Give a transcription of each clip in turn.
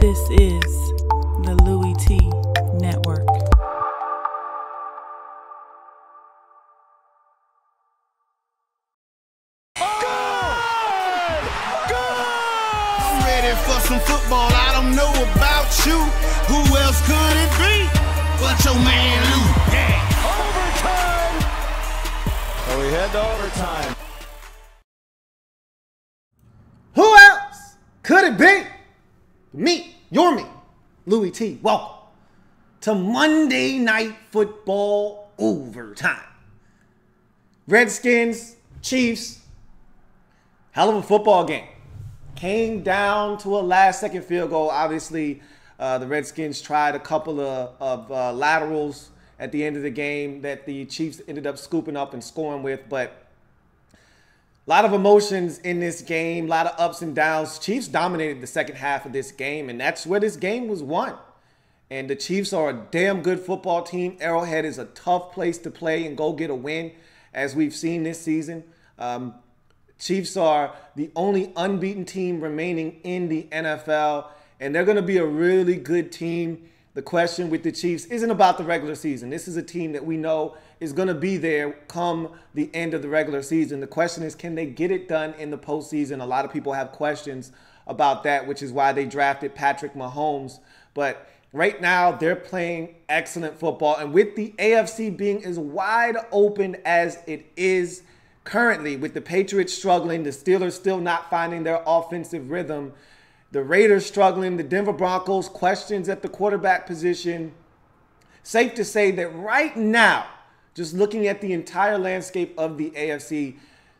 This is the Louie T Network. I'm ready for some football. I don't know about you. Who else could it be but your man Lou? Yeah. Overtime! So we head to overtime. Who else could it be? Me, me, Louie T. Welcome to Monday Night Football Overtime. Redskins, Chiefs, hell of a football game. Came down to a last-second field goal. Obviously, the Redskins tried a couple of laterals at the end of the game that the Chiefs ended up scooping up and scoring with, but a lot of emotions in this game, a lot of ups and downs. Chiefs dominated the second half of this game, and that's where this game was won. And the Chiefs are a damn good football team. Arrowhead is a tough place to play and go get a win, as we've seen this season. Chiefs are the only unbeaten team remaining in the NFL, and they're going to be a really good team. The question with the Chiefs isn't about the regular season. This is a team that we know is going to be there come the end of the regular season. The question is, can they get it done in the postseason? A lot of people have questions about that, which is why they drafted Patrick Mahomes. But right now, they're playing excellent football. And with the AFC being as wide open as it is currently, with the Patriots struggling, the Steelers still not finding their offensive rhythm, the Raiders struggling, the Denver Broncos, questions at the quarterback position. Safe to say that right now, just looking at the entire landscape of the AFC,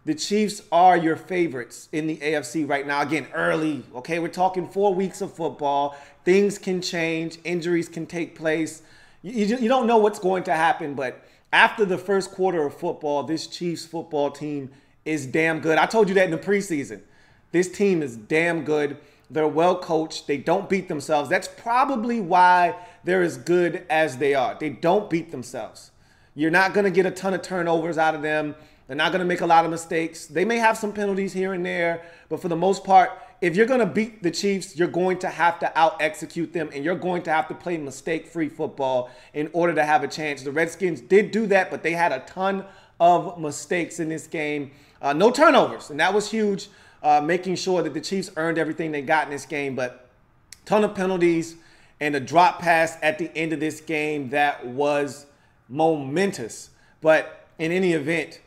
the Chiefs are your favorites in the AFC right now. Again, early, okay? We're talking 4 weeks of football. Things can change. Injuries can take place. You don't know what's going to happen, but after the first quarter of football, this Chiefs football team is damn good. I told you that in the preseason. This team is damn good. They're well coached. They don't beat themselves. That's probably why they're as good as they are. They don't beat themselves. You're not going to get a ton of turnovers out of them. They're not going to make a lot of mistakes. They may have some penalties here and there, but for the most part, if you're going to beat the Chiefs, you're going to have to out-execute them, and you're going to have to play mistake-free football in order to have a chance. The Redskins did do that, but they had a ton of mistakes in this game. No turnovers, and that was huge. Making sure that the Chiefs earned everything they got in this game, but ton of penalties and a drop pass at the end of this game that was momentous. But in any event,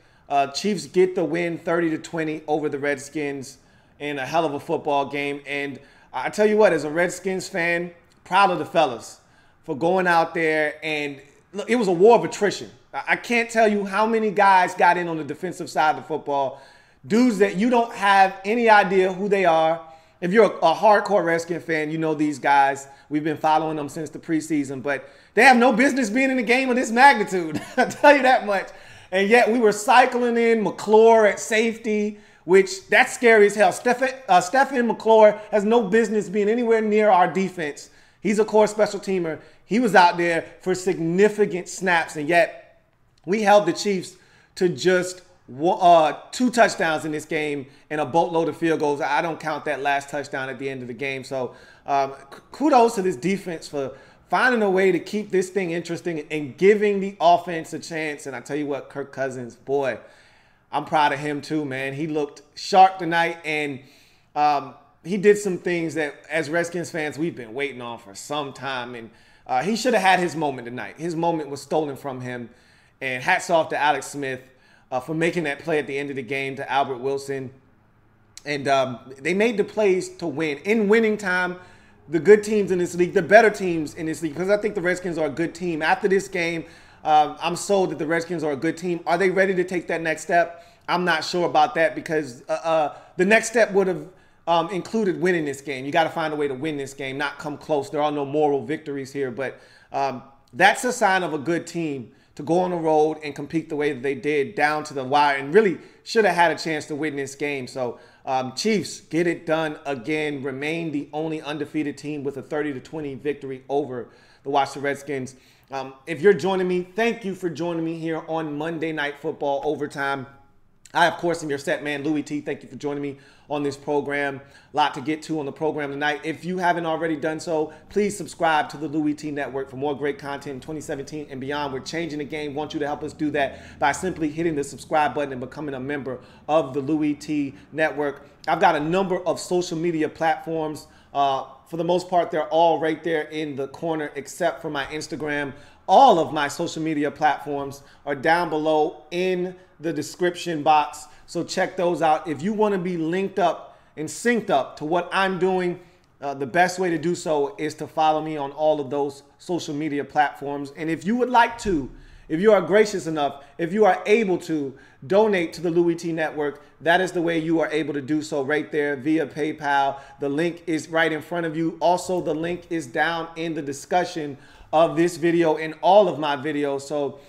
Chiefs get the win 30-20 over the Redskins in a hell of a football game. And I tell you what, as a Redskins fan, proud of the fellas for going out there, and look, it was a war of attrition. I can't tell you how many guys got in on the defensive side of the football. Dudes that you don't have any idea who they are. If you're a hardcore Redskins fan, you know these guys. We've been following them since the preseason, but they have no business being in a game of this magnitude. I'll tell you that much. And yet we were cycling in McClure at safety, which that's scary as hell. Stephen McClure has no business being anywhere near our defense. He's a core special teamer. He was out there for significant snaps, and yet we held the Chiefs to just 2 touchdowns in this game and a boatload of field goals. I don't count that last touchdown at the end of the game. So kudos to this defense for finding a way to keep this thing interesting and giving the offense a chance. And I tell you what, Kirk Cousins, boy, I'm proud of him too, man. He looked sharp tonight, and he did some things that, as Redskins fans, we've been waiting on for some time. And he should have had his moment tonight. His moment was stolen from him. And hats off to Alex Smith for making that play at the end of the game to Albert Wilson. And they made the plays to win. In winning time, the good teams in this league, the better teams in this league, because I think the Redskins are a good team. After this game, I'm sold that the Redskins are a good team. Are they ready to take that next step? I'm not sure about that, because the next step would have included winning this game. You got to find a way to win this game, not come close. There are no moral victories here, but that's a sign of a good team to go on the road and compete the way that they did down to the wire, and really should have had a chance to win this game. So Chiefs get it done again, remain the only undefeated team with a 30-20 victory over the Washington Redskins. If you're joining me, thank you for joining me here on Monday Night Football Overtime. I, of course, am your set man, Louie T. Thank you for joining me on this program. A lot to get to on the program tonight. If you haven't already done so, please subscribe to the Louie T Network for more great content in 2017 and beyond. We're changing the game. Want you to help us do that by simply hitting the subscribe button and becoming a member of the Louie T Network. I've got a number of social media platforms. For the most part, they're all right there in the corner except for my Instagram. All of my social media platforms are down below in the description box, so check those out. If you want to be linked up and synced up to what I'm doing, the best way to do so is to follow me on all of those social media platforms. And if you would like to, if you are gracious enough, if you are able to donate to the Louie T Network, that is the way you are able to do so right there via PayPal. The link is right in front of you. Also, the link is down in the discussion of this video and all of my videos. So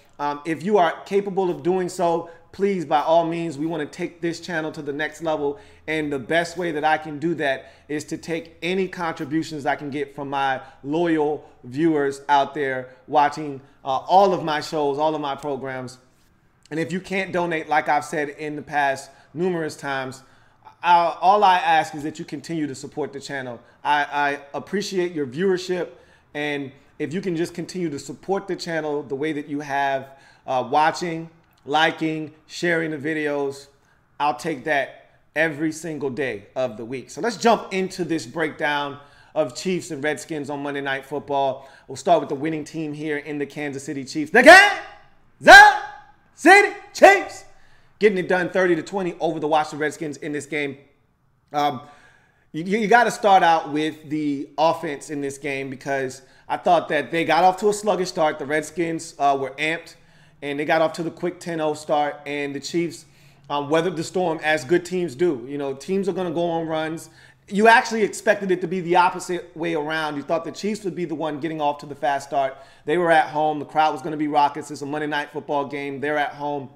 if you are capable of doing so, please, by all means, we want to take this channel to the next level. And the best way that I can do that is to take any contributions I can get from my loyal viewers out there watching all of my shows, all of my programs. And if you can't donate, like I've said in the past numerous times, all I ask is that you continue to support the channel. I appreciate your viewership, and if you can just continue to support the channel the way that you have, watching, liking, sharing the videos, I'll take that every single day of the week. So let's jump into this breakdown of Chiefs and Redskins on Monday Night Football. We'll start with the winning team here in the Kansas City Chiefs. The Kansas City Chiefs getting it done 30-20 over the Washington Redskins in this game. You got to start out with the offense in this game, because I thought that they got off to a sluggish start. The Redskins were amped, and they got off to the quick 10-0 start, and the Chiefs weathered the storm as good teams do. You know, teams are going to go on runs. You actually expected it to be the opposite way around. You thought the Chiefs would be the one getting off to the fast start. They were at home. The crowd was going to be raucous. It's a Monday Night Football game. They're at home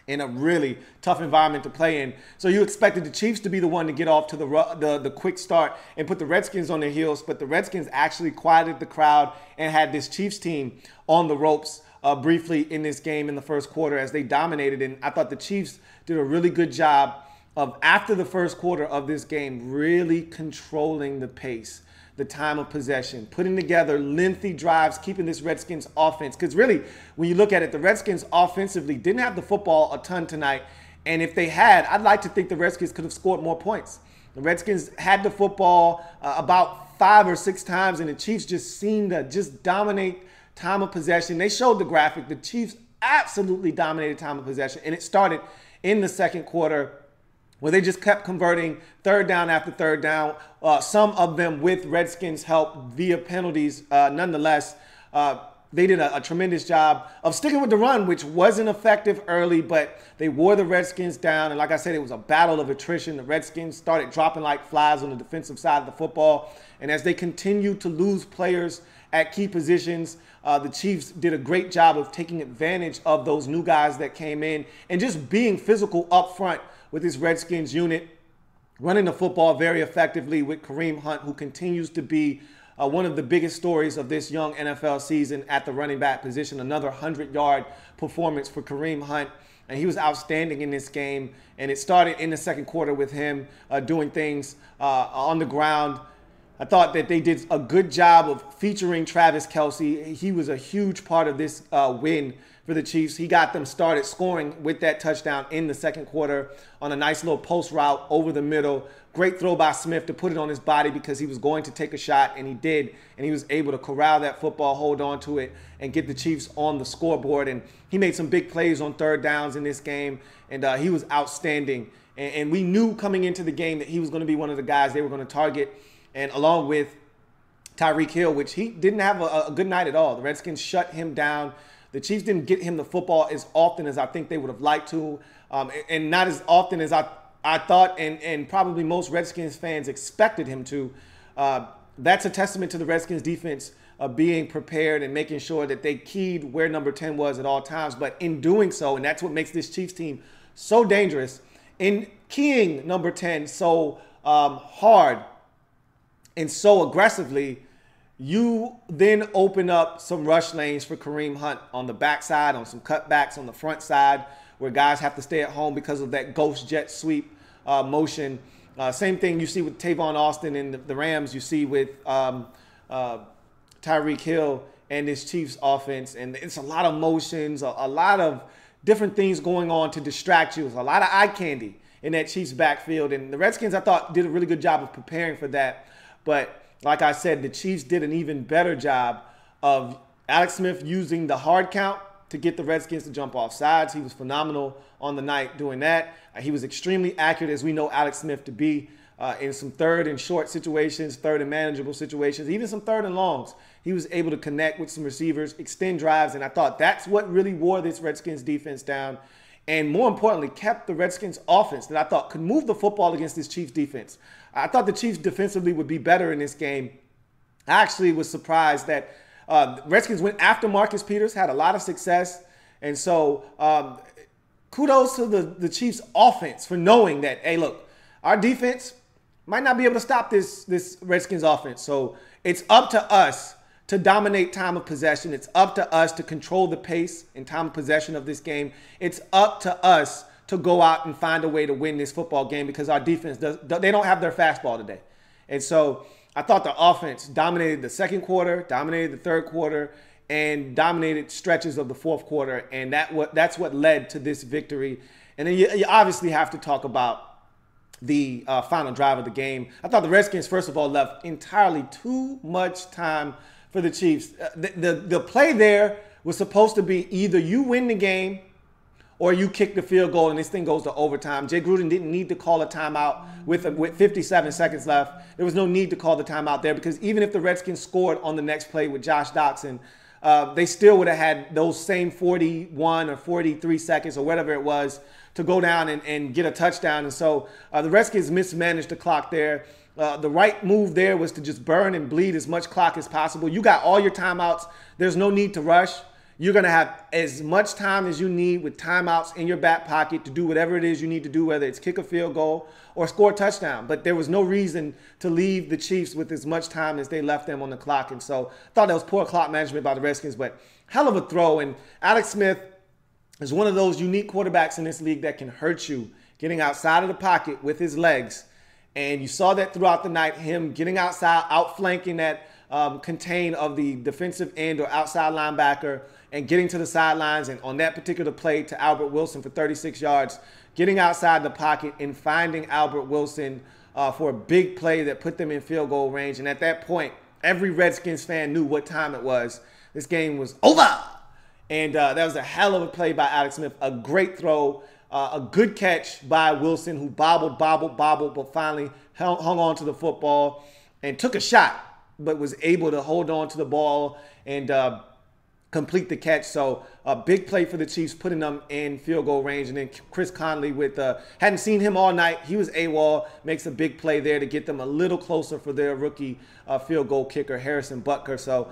in a really tough environment to play in. So you expected the Chiefs to be the one to get off to the quick start and put the Redskins on their heels, but the Redskins actually quieted the crowd and had this Chiefs team on the ropes briefly in this game in the first quarter as they dominated. And I thought the Chiefs did a really good job of, after the first quarter of this game, really controlling the pace, the time of possession, putting together lengthy drives, keeping this Redskins offense. Because really, when you look at it, the Redskins offensively didn't have the football a ton tonight. And if they had, I'd like to think the Redskins could have scored more points. The Redskins had the football about 5 or 6 times, and the Chiefs just seemed to just dominate time of possession. They showed the graphic. The Chiefs absolutely dominated time of possession. And it started in the second quarter, where they just kept converting third down after third down, some of them with Redskins help via penalties. Nonetheless, they did a tremendous job of sticking with the run, which wasn't effective early, but they wore the Redskins down. And like I said, it was a battle of attrition. The Redskins started dropping like flies on the defensive side of the football. And as they continued to lose players at key positions, the Chiefs did a great job of taking advantage of those new guys that came in and just being physical up front with this Redskins unit, running the football very effectively with Kareem Hunt, who continues to be one of the biggest stories of this young NFL season at the running back position. Another 100-yard performance for Kareem Hunt, and he was outstanding in this game. And it started in the second quarter with him doing things on the ground. I thought that they did a good job of featuring Travis Kelce. He was a huge part of this win for the Chiefs. He got them started scoring with that touchdown in the second quarter on a nice little post route over the middle. Great throw by Smith to put it on his body because he was going to take a shot, and he did. And he was able to corral that football, hold on to it, and get the Chiefs on the scoreboard. And he made some big plays on third downs in this game, and he was outstanding. And we knew coming into the game that he was going to be one of the guys they were going to target, and along with Tyreek Hill, which he didn't have a good night at all. The Redskins shut him down. The Chiefs didn't get him the football as often as I think they would have liked to, and not as often as I thought and probably most Redskins fans expected him to. That's a testament to the Redskins defense being prepared and making sure that they keyed where number 10 was at all times. But in doing so, and that's what makes this Chiefs team so dangerous, in keying number 10 so hard and so aggressively, you then open up some rush lanes for Kareem Hunt on the backside, on some cutbacks on the front side, where guys have to stay at home because of that ghost jet sweep motion. Same thing you see with Tavon Austin and the Rams. You see with Tyreek Hill and this Chiefs offense. And it's a lot of motions, a lot of different things going on to distract you. It's a lot of eye candy in that Chiefs backfield. And the Redskins, I thought, did a really good job of preparing for that. But like I said, the Chiefs did an even better job of Alex Smith using the hard count to get the Redskins to jump off sides. He was phenomenal on the night doing that. He was extremely accurate, as we know Alex Smith to be, in some third and short situations, third and manageable situations, even some third and longs. He was able to connect with some receivers, extend drives, and I thought that's what really wore this Redskins defense down, and more importantly, kept the Redskins offense that I thought could move the football against this Chiefs defense. I thought the Chiefs defensively would be better in this game. I actually was surprised that Redskins went after Marcus Peters, had a lot of success. And so kudos to the Chiefs offense for knowing that, hey, look, our defense might not be able to stop this Redskins offense. So it's up to us to dominate time of possession. It's up to us to control the pace and time of possession of this game. It's up to us to go out and find a way to win this football game because our defense, they don't have their fastball today. And so I thought the offense dominated the second quarter, dominated the third quarter, and dominated stretches of the fourth quarter. And that's what led to this victory. And then you obviously have to talk about the final drive of the game. I thought the Redskins, first of all, left entirely too much time for the Chiefs. The play there was supposed to be either you win the game or you kick the field goal and this thing goes to overtime. Jay Gruden didn't need to call a timeout with 57 seconds left. There was no need to call the timeout there because even if the Redskins scored on the next play with Josh Doxson, they still would have had those same 41 or 43 seconds or whatever it was to go down and get a touchdown. And so the Redskins mismanaged the clock there. The right move there was to just burn and bleed as much clock as possible. You got all your timeouts. There's no need to rush. You're going to have as much time as you need with timeouts in your back pocket to do whatever it is you need to do, whether it's kick a field goal or score a touchdown. But there was no reason to leave the Chiefs with as much time as they left them on the clock. And so I thought that was poor clock management by the Redskins, but hell of a throw. And Alex Smith is one of those unique quarterbacks in this league that can hurt you, getting outside of the pocket with his legs. And you saw that throughout the night, him getting outside, outflanking that contain of the defensive end or outside linebacker and getting to the sidelines, and on that particular play to Albert Wilson for 36 yards, getting outside the pocket and finding Albert Wilson for a big play that put them in field goal range. And at that point, every Redskins fan knew what time it was. This game was over. And that was a hell of a play by Alex Smith, a great throw, a good catch by Wilson, who bobbled, but finally hung on to the football and took a shot, but was able to hold on to the ball and complete the catch. So a big play for the Chiefs, putting them in field goal range. And then Chris Conley hadn't seen him all night. He was AWOL, makes a big play there to get them a little closer for their rookie field goal kicker, Harrison Butker. So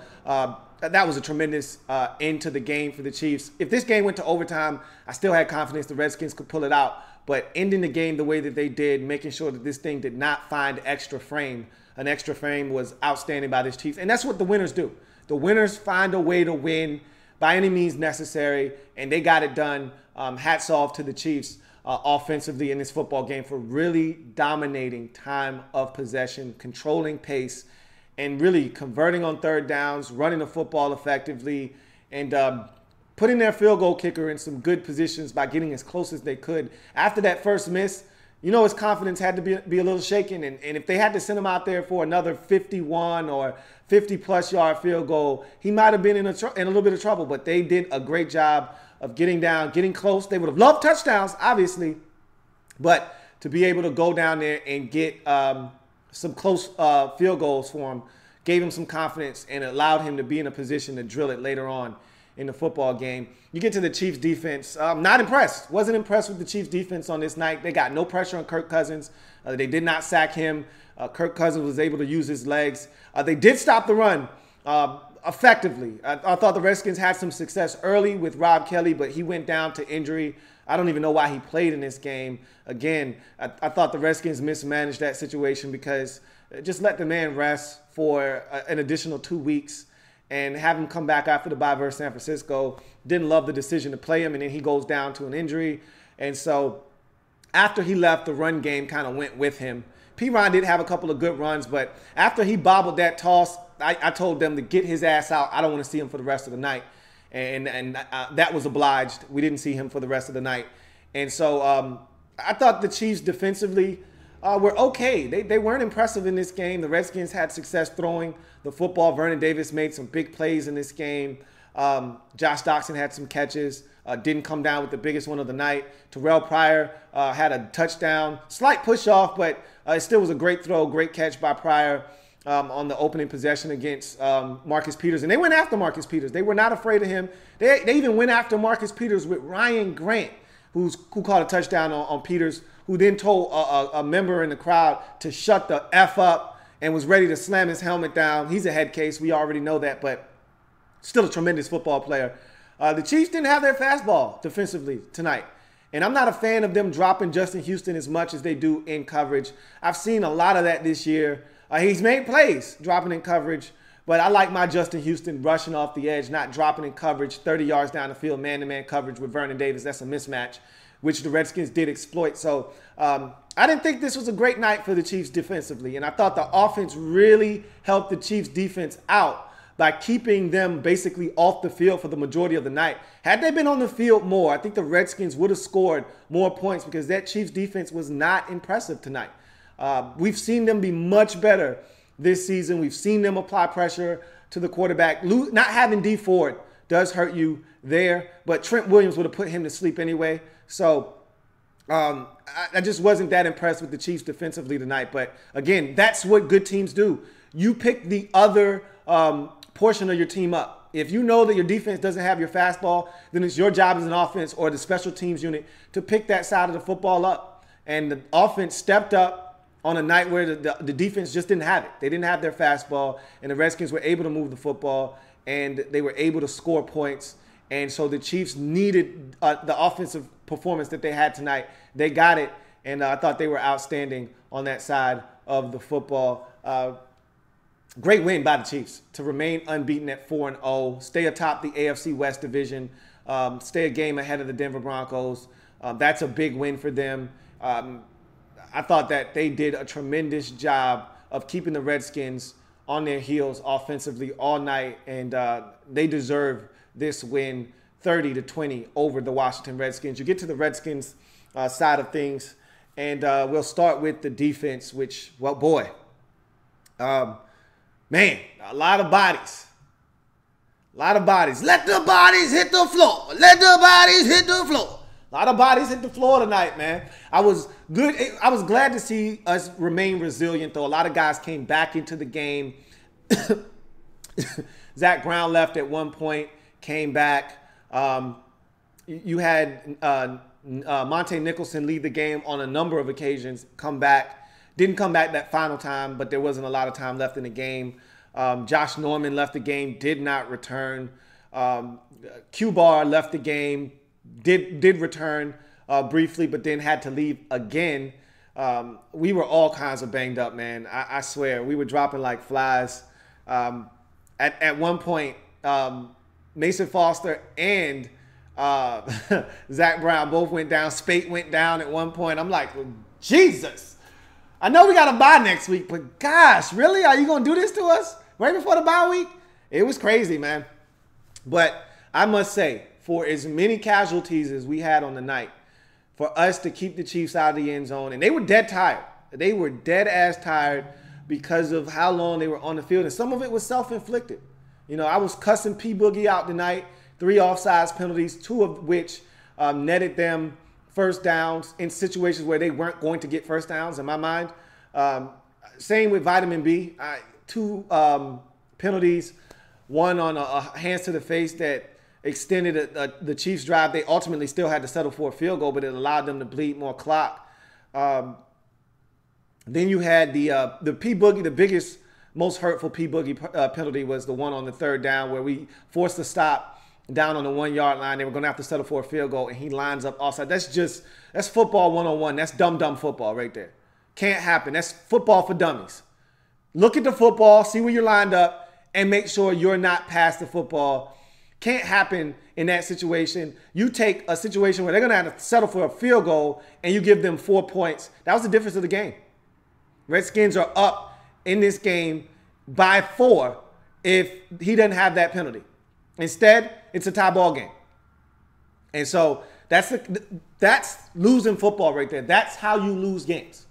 that was a tremendous end to the game for the Chiefs. If this game went to overtime, I still had confidence the Redskins could pull it out. But ending the game the way that they did, making sure that this thing did not find extra frame, an extra frame was outstanding by this Chiefs. And that's what the winners do. The winners find a way to win by any means necessary, and they got it done. Hats off to the Chiefs offensively in this football game for really dominating time of possession, controlling pace, and really converting on third downs, running the football effectively, and putting their field goal kicker in some good positions by getting as close as they could. After that first miss, you know his confidence had to be a little shaken. And if they had to send him out there for another 51 or 50-plus yard field goal, he might have been in a little bit of trouble. But they did a great job of getting down, getting close. They would have loved touchdowns, obviously. But to be able to go down there and get some close field goals for him gave him some confidence and allowed him to be in a position to drill it later on in the football game. You get to the Chiefs defense. Not impressed. Wasn't impressed with the Chiefs defense on this night. They got no pressure on Kirk Cousins. They did not sack him. Kirk Cousins was able to use his legs. They did stop the run effectively. I thought the Redskins had some success early with Rob Kelly, but he went down to injury. I don't even know why he played in this game. Again, I thought the Redskins mismanaged that situation because just let the man rest for an additional 2 weeks. and have him come back after the bye versus San Francisco. Didn't love the decision to play him, and then he goes down to an injury. And so after he left, the run game kind of went with him. P-Ron did have a couple of good runs, but after he bobbled that toss, I told them to get his ass out. I don't want to see him for the rest of the night. And that was obliged. We didn't see him for the rest of the night. And so I thought the Chiefs defensively were okay. They weren't impressive in this game. The Redskins had success throwing the football. Vernon Davis made some big plays in this game. Josh Doxson had some catches. Didn't come down with the biggest one of the night. Terrell Pryor had a touchdown. Slight push off, but it still was a great throw, great catch by Pryor on the opening possession against Marcus Peters. And they went after Marcus Peters. They were not afraid of him. They even went after Marcus Peters with Ryan Grant, who caught a touchdown on Peters, who then told a member in the crowd to shut the F up and was ready to slam his helmet down. He's a head case. We already know that, but still a tremendous football player. The Chiefs didn't have their fastball defensively tonight. And I'm not a fan of them dropping Justin Houston as much as they do in coverage. I've seen a lot of that this year. He's made plays dropping in coverage, but I like my Justin Houston rushing off the edge, not dropping in coverage 30 yards down the field, man-to-man coverage with Vernon Davis. That's a mismatch, which the Redskins did exploit. So I didn't think this was a great night for the Chiefs defensively, and I thought the offense really helped the Chiefs defense out by keeping them basically off the field for the majority of the night. Had they been on the field more, I think the Redskins would have scored more points because that Chiefs defense was not impressive tonight. We've seen them be much better this season. We've seen them apply pressure to the quarterback. Not having D Ford does hurt you there, but Trent Williams would have put him to sleep anyway. So I just wasn't that impressed with the Chiefs defensively tonight. But again, that's what good teams do. You pick the other portion of your team up. If you know that your defense doesn't have your fastball, then it's your job as an offense or the special teams unit to pick that side of the football up. And the offense stepped up on a night where the defense just didn't have it. They didn't have their fastball, and the Redskins were able to move the football, and they were able to score points. And so the Chiefs needed the offensive performance that they had tonight. They got it, and I thought they were outstanding on that side of the football. Great win by the Chiefs to remain unbeaten at 4-0, stay atop the AFC West division, stay a game ahead of the Denver Broncos. That's a big win for them. I thought that they did a tremendous job of keeping the Redskins on their heels offensively all night, and they deserve this win 30-20 over the Washington Redskins. You get to the Redskins side of things, and we'll start with the defense, which, well, boy, man, a lot of bodies. A lot of bodies. Let the bodies hit the floor. Let the bodies hit the floor. A lot of bodies hit the floor tonight, man. I was glad to see us remain resilient, though. A lot of guys came back into the game. Zach Brown left at one point, came back. You had Monte Nicholson leave the game on a number of occasions, come back. Didn't come back that final time, but there wasn't a lot of time left in the game. Josh Norman left the game, did not return. Q-Bar left the game, did return briefly, but then had to leave again. We were all kinds of banged up, man. I swear. We were dropping like flies. At one point, Mason Foster and Zach Brown both went down. Spate went down at one point. I'm like, well, Jesus. I know we got a bye next week, but gosh, really? Are you going to do this to us right before the bye week? It was crazy, man. But I must say, for as many casualties as we had on the night, for us to keep the Chiefs out of the end zone, and they were dead tired. They were dead ass tired because of how long they were on the field, and some of it was self-inflicted. You know, I was cussing P. Boogie out tonight, 3 offsides penalties, 2 of which netted them first downs in situations where they weren't going to get first downs, in my mind. Same with Vitamin B. 2 penalties, one on a hands to the face that extended the Chiefs' drive. They ultimately still had to settle for a field goal, but it allowed them to bleed more clock. Then you had the P. Boogie, the biggest, most hurtful P. Boogie penalty was the one on the 3rd down where we forced a stop down on the 1-yard line. They were going to have to settle for a field goal, and he lines up offside. That's football 101. That's dumb football right there. Can't happen. That's football for dummies. Look at the football, see where you're lined up, and make sure you're not past the football. Can't happen in that situation. You take a situation where they're going to have to settle for a field goal and you give them 4 points. That was the difference of the game. Redskins are up in this game by 4 if he doesn't have that penalty. Instead, it's a tie ball game. And so that's losing football right there. That's how you lose games.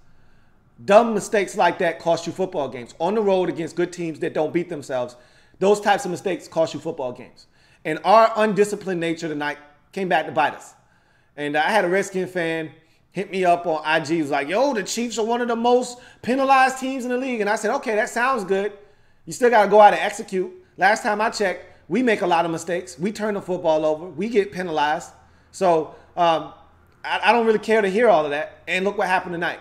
Dumb mistakes like that cost you football games. On the road against good teams that don't beat themselves, those types of mistakes cost you football games. And our undisciplined nature tonight came back to bite us. And I had a Redskins fan hit me up on IG. He was like, yo, the Chiefs are one of the most penalized teams in the league. And I said, okay, that sounds good. You still got to go out and execute. Last time I checked, we make a lot of mistakes. We turn the football over. We get penalized. So I don't really care to hear all of that. And look what happened tonight.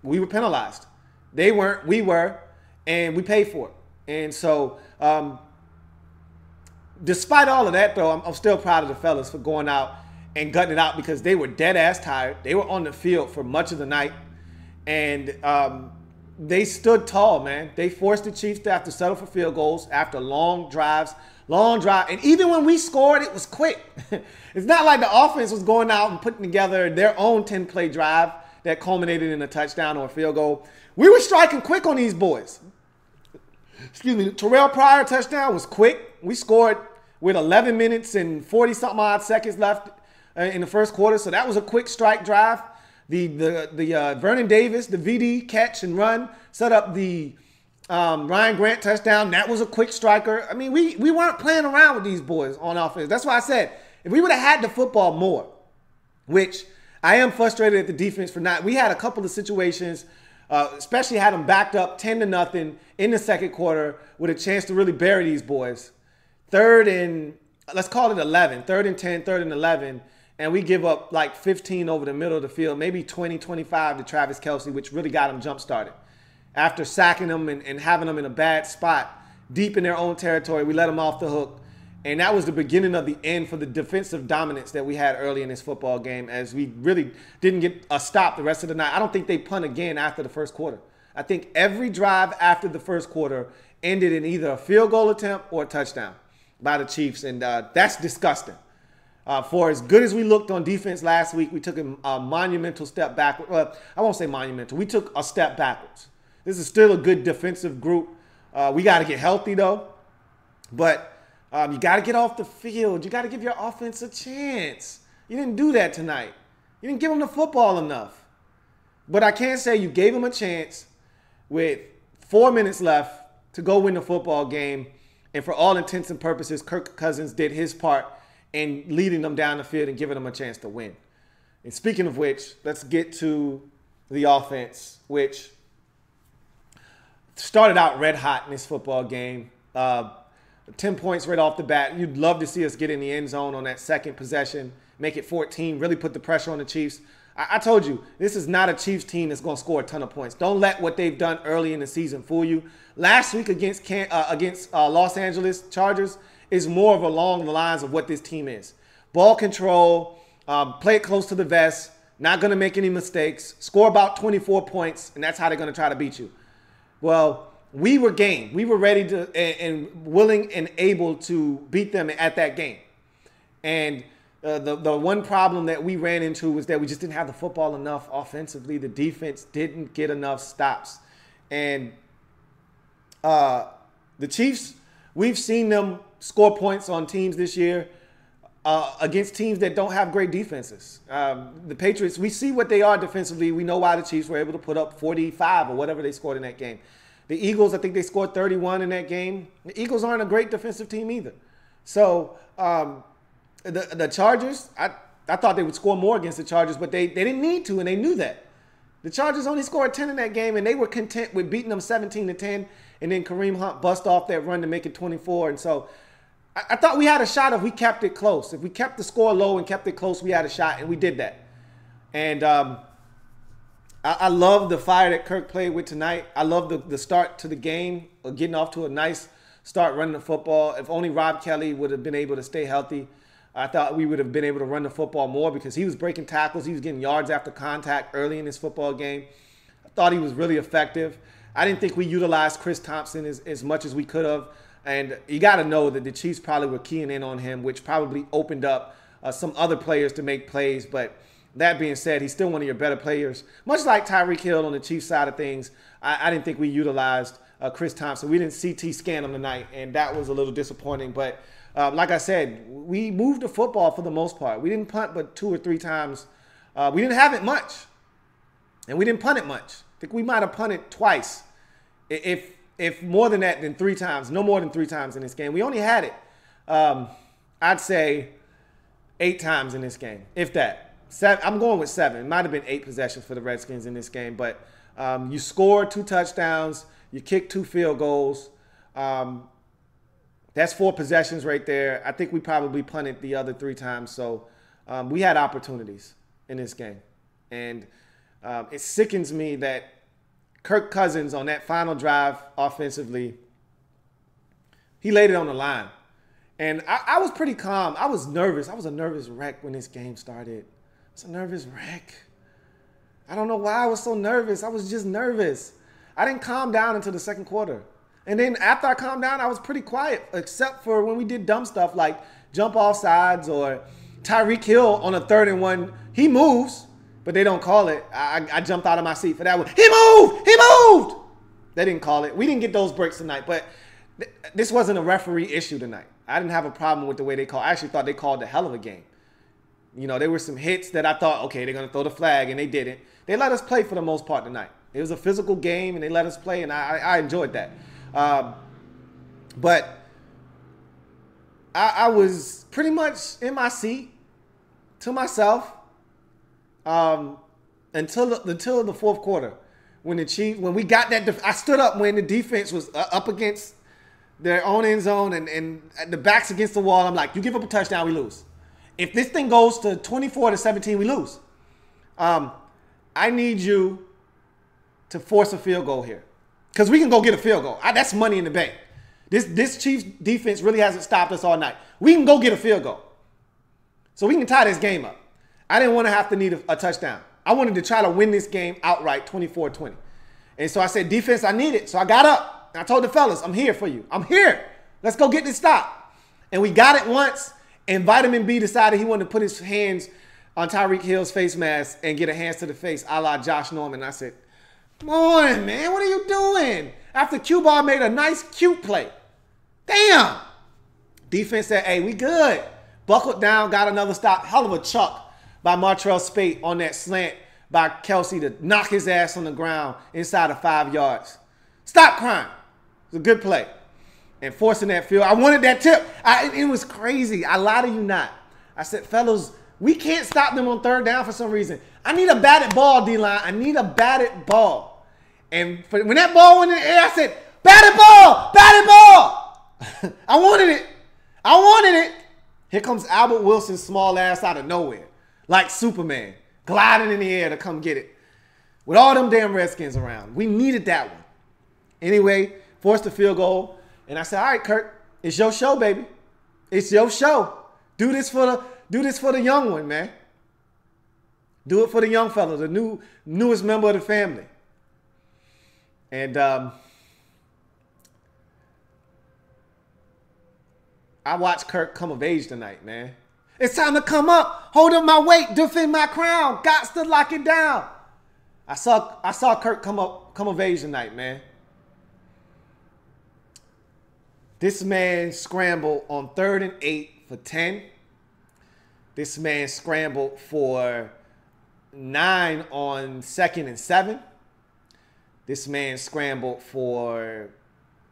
We were penalized. They weren't. We were. And we paid for it. And so despite all of that, though, I'm still proud of the fellas for going out and gutting it out because they were dead ass tired. They were on the field for much of the night. And they stood tall, man. They forced the Chiefs to have to settle for field goals after long drives. And even when we scored, it was quick. It's not like the offense was going out and putting together their own 10-play drive that culminated in a touchdown or a field goal. We were striking quick on these boys. Excuse me. Terrell Pryor touchdown was quick. We scored with 11 minutes and 40-something odd seconds left in the first quarter. So that was a quick strike drive. The Vernon Davis, the VD catch and run, set up the Ryan Grant touchdown. That was a quick striker. I mean, we weren't playing around with these boys on offense. That's why I said, if we would have had the football more, which I am frustrated at the defense for not. We had a couple of situations, especially had them backed up 10-0 in the second quarter with a chance to really bury these boys. Third and 10, third and 11, and we give up like 15 over the middle of the field, maybe 20, 25 to Travis Kelce, which really got them jump-started. After sacking them and having them in a bad spot, deep in their own territory, we let them off the hook. And that was the beginning of the end for the defensive dominance that we had early in this football game, as we really didn't get a stop the rest of the night. I don't think they punt again after the first quarter. I think every drive after the first quarter ended in either a field goal attempt or a touchdown by the Chiefs, and that's disgusting. For as good as we looked on defense last week, we took a monumental step backward. Well, I won't say monumental. We took a step backwards. This is still a good defensive group. We got to get healthy, though. But you got to get off the field. You got to give your offense a chance. You didn't do that tonight. You didn't give them the football enough. But I can say you gave them a chance with 4 minutes left to go win the football game. And for all intents and purposes, Kirk Cousins did his part in leading them down the field and giving them a chance to win. And speaking of which, let's get to the offense, which started out red hot in this football game. 10 points right off the bat. You'd love to see us get in the end zone on that second possession, make it 14, really put the pressure on the Chiefs. I told you, this is not a Chiefs team that's going to score a ton of points. Don't let what they've done early in the season fool you. Last week against Los Angeles Chargers is more of along the lines of what this team is. Ball control, play it close to the vest, not going to make any mistakes, score about 24 points, and that's how they're going to try to beat you. Well, we were game. We were ready to and willing and able to beat them at that game. And the one problem that we ran into was that we just didn't have the football enough offensively. The defense didn't get enough stops. And the Chiefs, we've seen them score points on teams this year against teams that don't have great defenses. The Patriots, we see what they are defensively. We know why the Chiefs were able to put up 45 or whatever they scored in that game. The Eagles, I think they scored 31 in that game. The Eagles aren't a great defensive team either. So the Chargers, I thought they would score more against the Chargers, but they didn't need to, and they knew that. The Chargers only scored 10 in that game, and they were content with beating them 17-10, and then Kareem Hunt bust off that run to make it 24. And so I thought we had a shot if we kept it close. If we kept the score low and kept it close, we had a shot, and we did that. And I love the fire that Kirk played with tonight. I love the start to the game, getting off to a nice start running the football. If only Rob Kelly would have been able to stay healthy, I thought we would have been able to run the football more because he was breaking tackles. He was getting yards after contact early in this football game. I thought he was really effective. I didn't think we utilized Chris Thompson as much as we could have. And you got to know that the Chiefs probably were keying in on him, which probably opened up some other players to make plays. But that being said, he's still one of your better players. Much like Tyreek Hill on the Chiefs side of things, I didn't think we utilized Chris Thompson. We didn't CT scan him tonight, and that was a little disappointing. But like I said, we moved the football for the most part. We didn't punt but 2 or 3 times. We didn't have it much, and we didn't punt it much. I think we might have punted twice, if more than that, then 3 times. No more than 3 times in this game. We only had it, I'd say, 8 times in this game, if that. 7, I'm going with 7. It might have been 8 possessions for the Redskins in this game, but you scored 2 touchdowns. You kicked 2 field goals. That's 4 possessions right there. I think we probably punted the other 3 times. So we had opportunities in this game. And it sickens me that Kirk Cousins on that final drive offensively, he laid it on the line. And I was pretty calm. I was nervous. I was a nervous wreck when this game started. I was a nervous wreck. I don't know why I was so nervous. I was just nervous. I didn't calm down until the second quarter. And then after I calmed down, I was pretty quiet, except for when we did dumb stuff like jump off sides or Tyreek Hill on a 3rd and 1. He moves, but they don't call it. I jumped out of my seat for that one. He moved! He moved! They didn't call it. We didn't get those breaks tonight, but this wasn't a referee issue tonight. I didn't have a problem with the way they called. I actually thought they called a hell of a game. You know, there were some hits that I thought, okay, they're going to throw the flag, and they didn't. They let us play for the most part tonight. It was a physical game, and they let us play, and I enjoyed that. But I was pretty much in my seat to myself until the fourth quarter. When we got that, I stood up when the defense was up against their own end zone and the back's against the wall. I'm like, you give up a touchdown, we lose. If this thing goes to 24-17, we lose. I need you to force a field goal here, because we can go get a field goal. That's money in the bank. This Chiefs defense really hasn't stopped us all night. We can go get a field goal, so we can tie this game up. I didn't want to have to need a touchdown. I wanted to try to win this game outright, 24-20. And so I said, defense, I need it. So I got up and I told the fellas, I'm here for you. I'm here. Let's go get this stop. And we got it once, and Vitamin B decided he wanted to put his hands on Tyreek Hill's face mask and get a hands to the face a la Josh Norman. I said, come on, man. What are you doing? After Q-Ball made a nice, cute play. Damn. Defense said, hey, we good. Buckled down, got another stop. Hell of a chuck by Martrell Spate on that slant by Kelsey to knock his ass on the ground inside of 5 yards. Stop crying. It was a good play. And forcing that field. I wanted that tip. It was crazy. I lie to you not. I said, fellas, we can't stop them on 3rd down for some reason. I need a batted ball, D-line. I need a batted ball. And when that ball went in the air, I said, batted ball! Batted ball! I wanted it. I wanted it. Here comes Albert Wilson's small ass out of nowhere. Like Superman, gliding in the air to come get it. With all them damn Redskins around. We needed that one. Anyway, forced the field goal. And I said, all right, Kirk, it's your show, baby. It's your show. Do this for the young one, man. Do it for the young fella, the newest member of the family. And I watched Kirk come of age tonight, man. It's time to come up, hold up my weight, defend my crown. Got to lock it down. I saw Kirk come of age tonight, man. This man scrambled on 3rd and 8 for 10. This man scrambled for 9 on 2nd and 7. This man scrambled for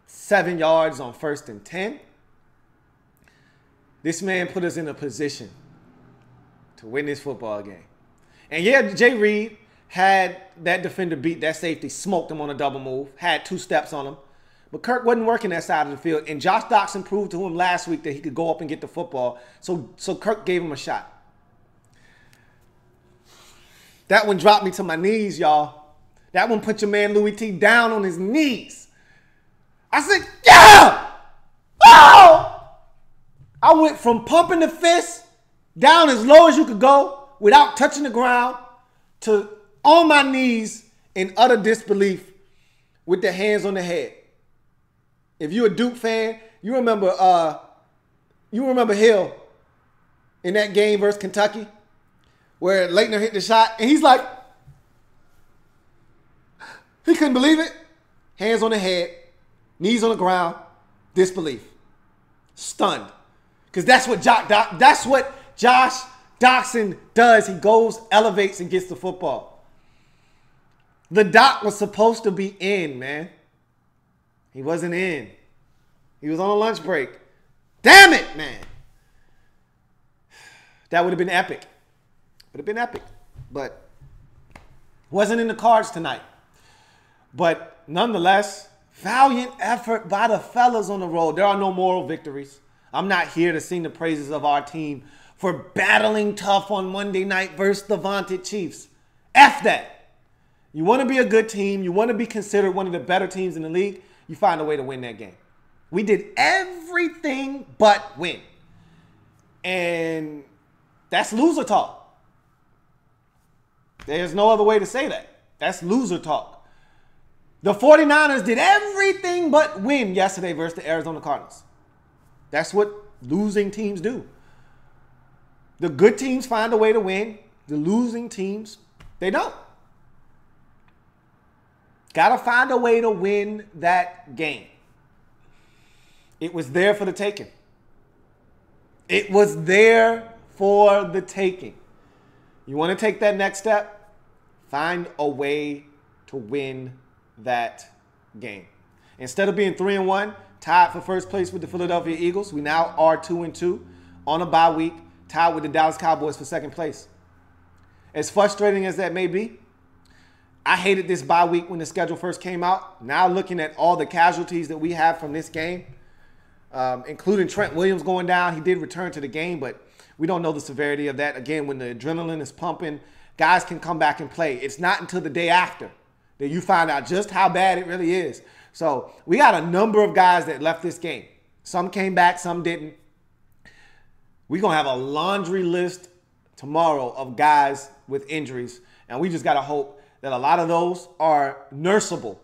7 yards on 1st and 10. This man put us in a position to win this football game. And yeah, Jay Reed had that defender beat, that safety, smoked him on a double move, had 2 steps on him. But Kirk wasn't working that side of the field. And Josh Doxson proved to him last week that he could go up and get the football. So Kirk gave him a shot. That one dropped me to my knees, y'all. That one put your man Louie T down on his knees. I said, yeah! Oh! I went from pumping the fist down as low as you could go without touching the ground to on my knees in utter disbelief with the hands on the head. If you're a Duke fan, You remember Hill in that game versus Kentucky where Leitner hit the shot and he's like, he couldn't believe it. Hands on the head, knees on the ground, disbelief, stunned. Because that's what Josh Doxson does. He goes, elevates, and gets the football. The Doc was supposed to be in, man. He wasn't in. He was on a lunch break. Damn it, man. That would have been epic. Would have been epic. But wasn't in the cards tonight. But nonetheless, valiant effort by the fellas on the road. There are no moral victories. I'm not here to sing the praises of our team for battling tough on Monday night versus the vaunted Chiefs. F that. You want to be a good team. You want to be considered one of the better teams in the league. You find a way to win that game. We did everything but win. And that's loser talk. There's no other way to say that. That's loser talk. The 49ers did everything but win yesterday versus the Arizona Cardinals. That's what losing teams do. The good teams find a way to win. The losing teams, they don't. Got to find a way to win that game. It was there for the taking. It was there for the taking. You want to take that next step? Find a way to win that game. Instead of being 3-1, tied for first place with the Philadelphia Eagles, we now are 2-2 on a bye week, tied with the Dallas Cowboys for second place. As frustrating as that may be, I hated this bye week when the schedule first came out. Now looking at all the casualties that we have from this game, including Trent Williams going down. He did return to the game, but we don't know the severity of that. Again, when the adrenaline is pumping, guys can come back and play. It's not until the day after that you find out just how bad it really is. So we got a number of guys that left this game. Some came back, some didn't. We're going to have a laundry list tomorrow of guys with injuries, and we just got to hope that a lot of those are nurseable.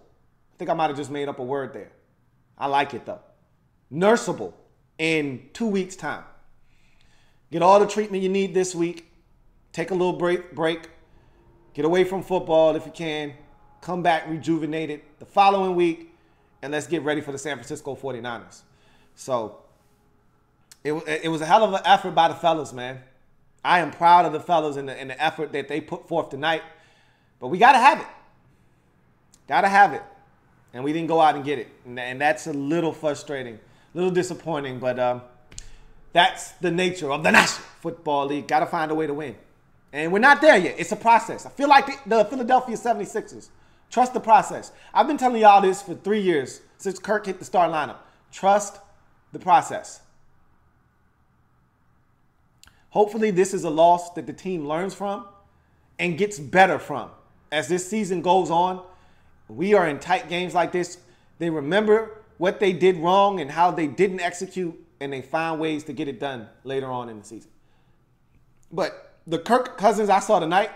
I think I might have just made up a word there. I like it, though. Nurseable in 2 weeks' time. Get all the treatment you need this week. Take a little break. Get away from football if you can. Come back rejuvenated the following week, and let's get ready for the San Francisco 49ers. So it was a hell of an effort by the fellas, man. I am proud of the fellas and the effort that they put forth tonight. But we got to have it. Got to have it. And we didn't go out and get it. And that's a little frustrating, a little disappointing. But that's the nature of the National Football League. Got to find a way to win. And we're not there yet. It's a process. I feel like the Philadelphia 76ers. Trust the process. I've been telling y'all this for 3 years since Kirk hit the starting lineup. Trust the process. Hopefully this is a loss that the team learns from and gets better from. As this season goes on, we are in tight games like this. They remember what they did wrong and how they didn't execute, and they find ways to get it done later on in the season. But the Kirk Cousins I saw tonight,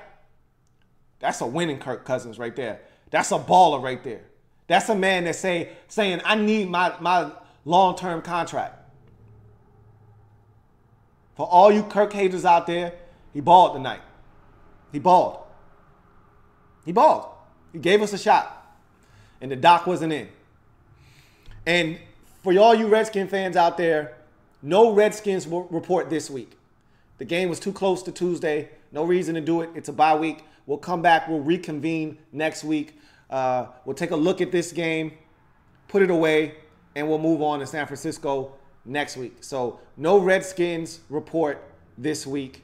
that's a winning Kirk Cousins right there. That's a baller right there. That's a man that's saying, I need my long-term contract. For all you Kirk haters out there, he balled tonight. He balled. He balled. He gave us a shot. And the Doc wasn't in. And for all you Redskins fans out there, no Redskins report this week. The game was too close to Tuesday. No reason to do it. It's a bye week. We'll come back. We'll reconvene next week. We'll take a look at this game, put it away, and we'll move on to San Francisco next week. So no Redskins report this week.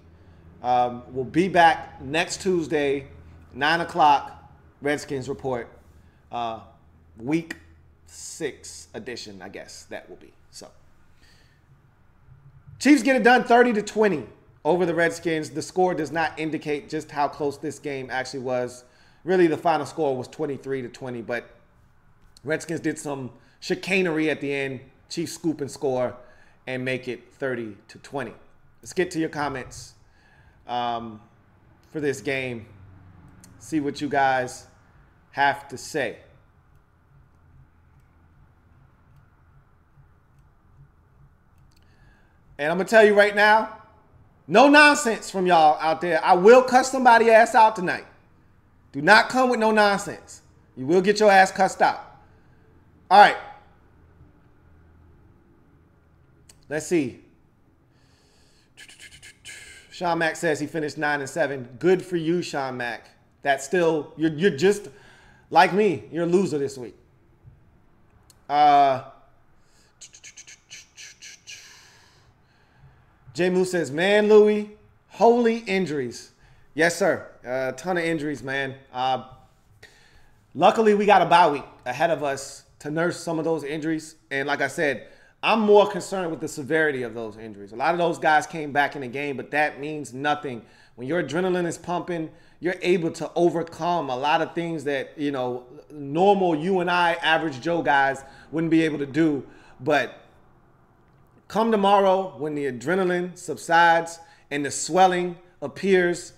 We'll be back next Tuesday, 9 o'clock, Redskins report. Week 6 edition, I guess that will be. So Chiefs get it done 30-20 over the Redskins. The score does not indicate just how close this game actually was. Really, the final score was 23-20, but Redskins did some chicanery at the end. Chiefs scoop and score and make it 30-20. Let's get to your comments for this game. See what you guys have to say. And I'm going to tell you right now, no nonsense from y'all out there. I will cuss somebody ass out tonight. Do not come with no nonsense. You will get your ass cussed out. All right. Let's see. Sean Mack says he finished 9-7. Good for you, Sean Mack. That's still, you're just like me. You're a loser this week. J Moose says, man, Louie, holy injuries. Yes, sir. A ton of injuries, man. Luckily, we got a bye week ahead of us to nurse some of those injuries. And like I said, I'm more concerned with the severity of those injuries. A lot of those guys came back in the game, but that means nothing. When your adrenaline is pumping, you're able to overcome a lot of things that, you know, normal you and I, average Joe guys wouldn't be able to do. But come tomorrow, when the adrenaline subsides and the swelling appears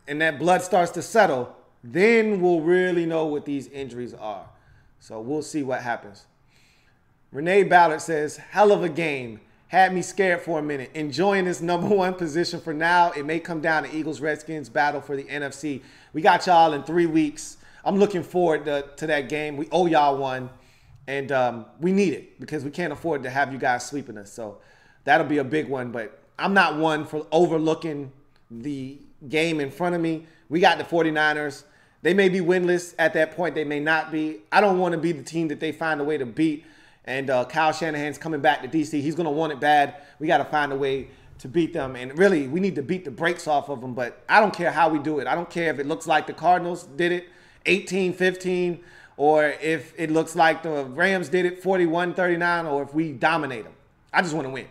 and that blood starts to settle, then we'll really know what these injuries are. So we'll see what happens. Renee Ballard says, hell of a game. Had me scared for a minute. Enjoying this #1 position for now. It may come down to Eagles-Redskins battle for the NFC. We got y'all in 3 weeks. I'm looking forward to that game. We owe y'all one. And we need it because we can't afford to have you guys sweeping us. So that'll be a big one. But I'm not one for overlooking the game in front of me. We got the 49ers. They may be winless at that point. They may not be. I don't want to be the team that they find a way to beat. And Kyle Shanahan's coming back to D.C. He's going to want it bad. We got to find a way to beat them. And really, we need to beat the brakes off of them. But I don't care how we do it. I don't care if it looks like the Cardinals did it 18-15, or if it looks like the Rams did it 41-39, or if we dominate them. I just want to win.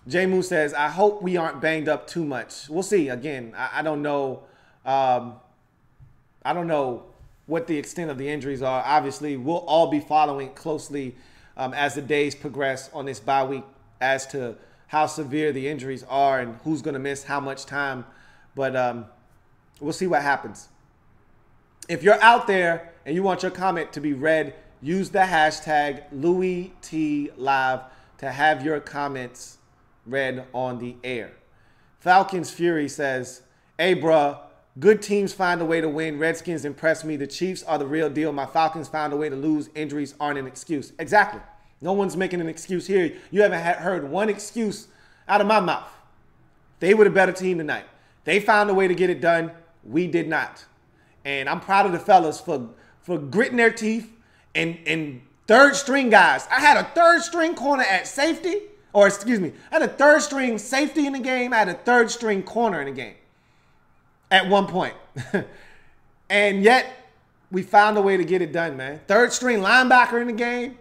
J Moo says, I hope we aren't banged up too much. We'll see. Again, I don't know. I don't know what the extent of the injuries are. Obviously, we'll all be following closely as the days progress on this bye week as to how severe the injuries are and who's going to miss how much time. But we'll see what happens. If you're out there and you want your comment to be read, use the hashtag LouieTLive to have your comments read on the air. Falcons Fury says, hey, bruh, good teams find a way to win. Redskins impress me. The Chiefs are the real deal. My Falcons found a way to lose. Injuries aren't an excuse. Exactly. No one's making an excuse here. You haven't heard one excuse out of my mouth. They were the better team tonight. They found a way to get it done. We did not. And I'm proud of the fellas for gritting their teeth and third string guys. I had a third string corner at safety. Or excuse me, I had a third string safety in the game. I had a third string corner in the game at one point. And yet, we found a way to get it done, man. Third string linebacker in the game.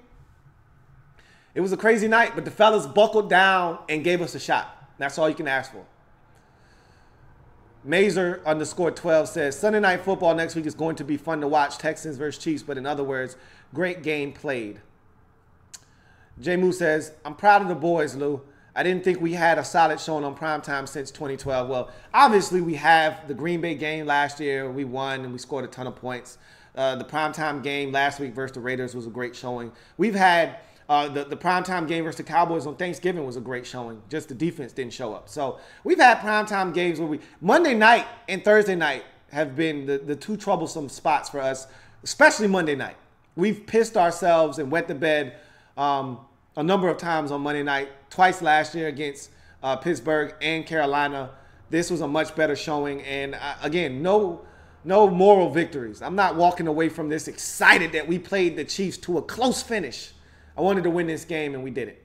It was a crazy night, but the fellas buckled down and gave us a shot. That's all you can ask for. Mazer _12 says, Sunday Night Football next week is going to be fun to watch. Texans versus Chiefs, but in other words, great game played. J Moo says, I'm proud of the boys, Lou. I didn't think we had a solid showing on primetime since 2012. Well, obviously we have the Green Bay game last year. We won and we scored a ton of points. The primetime game last week versus the Raiders was a great showing. We've had the primetime game versus the Cowboys on Thanksgiving was a great showing. Just the defense didn't show up. So we've had primetime games where Monday night and Thursday night have been the two troublesome spots for us, especially Monday night. We've pissed ourselves and wet the bed a number of times on Monday night, twice last year against Pittsburgh and Carolina. This was a much better showing. And again, no moral victories. I'm not walking away from this excited that we played the Chiefs to a close finish. I wanted to win this game, and we did it.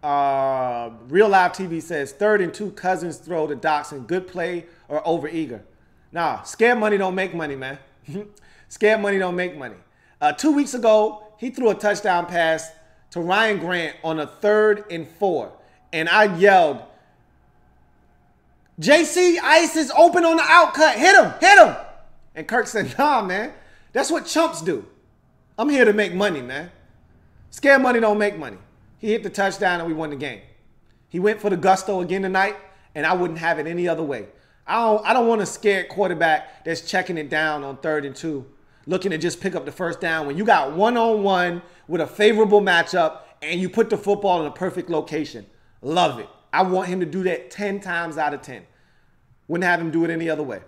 Real Live TV says, 3rd and 2 Cousins throw to Doxson. Good play or over-eager? Nah, scared money don't make money, man. Scared money don't make money. 2 weeks ago, he threw a touchdown pass to Ryan Grant on a 3rd and 4. And I yelled, JC Ice is open on the outcut. Hit him, hit him. And Kirk said, nah, man. That's what chumps do. I'm here to make money, man. Scared money don't make money. He hit the touchdown and we won the game. He went for the gusto again tonight, and I wouldn't have it any other way. I don't want a scared quarterback that's checking it down on 3rd and 2. looking to just pick up the first down. When you got one-on-one with a favorable matchup and you put the football in a perfect location. Love it. I want him to do that 10 times out of 10. Wouldn't have him do it any other way.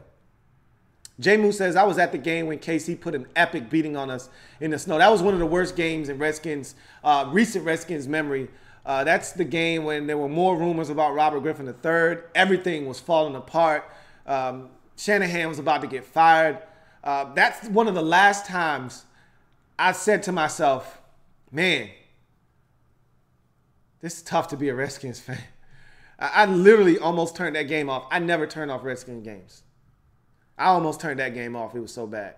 J. Moose says, I was at the game when KC put an epic beating on us in the snow. That was one of the worst games in recent Redskins memory. That's the game when there were more rumors about Robert Griffin III. Everything was falling apart. Shanahan was about to get fired. That's one of the last times I said to myself, man, this is tough to be a Redskins fan. I literally almost turned that game off. I never turn off Redskins games. I almost turned that game off. It was so bad.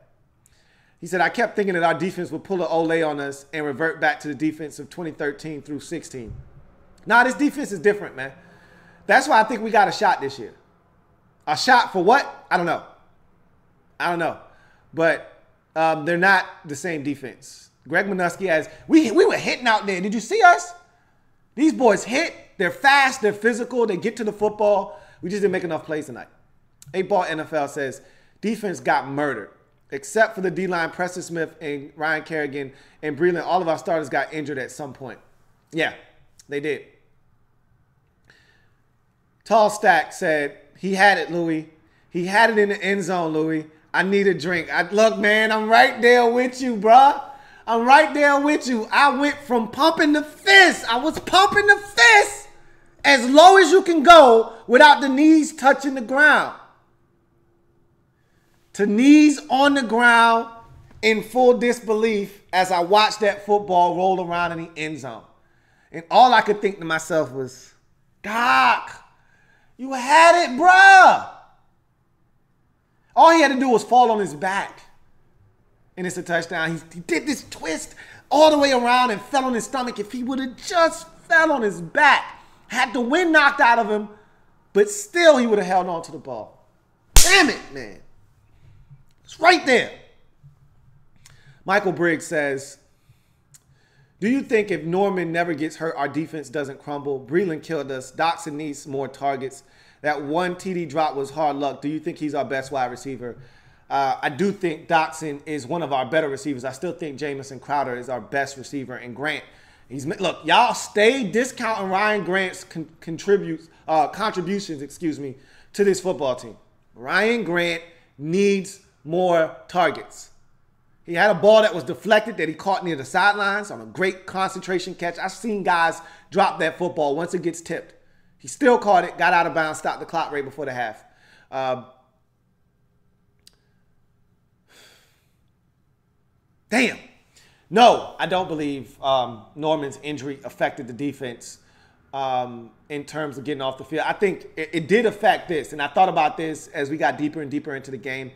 He said, I kept thinking that our defense would pull an L.A.B on us and revert back to the defense of 2013 through 16. Nah, this defense is different, man. That's why I think we got a shot this year. A shot for what? I don't know. But they're not the same defense. Greg Minuski has, we were hitting out there. Did you see us? These boys hit. They're fast. They're physical. They get to the football. We just didn't make enough plays tonight. 8-Ball NFL says, defense got murdered. Except for the D-line, Preston Smith and Ryan Kerrigan and Breland, all of our starters got injured at some point. Yeah, they did. Tall Stack said, he had it, Louie. He had it in the end zone, Louie. I need a drink. Look, man, I'm right there with you, bruh. I'm right there with you. I went from pumping the fist. I was pumping the fist as low as you can go without the knees touching the ground. To knees on the ground in full disbelief as I watched that football roll around in the end zone. And all I could think to myself was, Doc, you had it, bruh. All he had to do was fall on his back. And it's a touchdown. He did this twist all the way around and fell on his stomach. If he would have just fell on his back, had the wind knocked out of him, but still he would have held on to the ball. Damn it, man. It's right there. Michael Briggs says, do you think if Norman never gets hurt, our defense doesn't crumble? Breland killed us. Doxson needs more targets. That one TD drop was hard luck. Do you think he's our best wide receiver? I do think Doxson is one of our better receivers. I still think Jamison Crowder is our best receiver. And Grant, look, y'all stay discounting Ryan Grant's contributions, to this football team. Ryan Grant needs more targets. He had a ball that was deflected that he caught near the sidelines on a great concentration catch. I've seen guys drop that football once it gets tipped. He still caught it, got out of bounds, stopped the clock right before the half. Damn. No, I don't believe Norman's injury affected the defense in terms of getting off the field. I think it did affect this, and I thought about this as we got deeper and deeper into the game.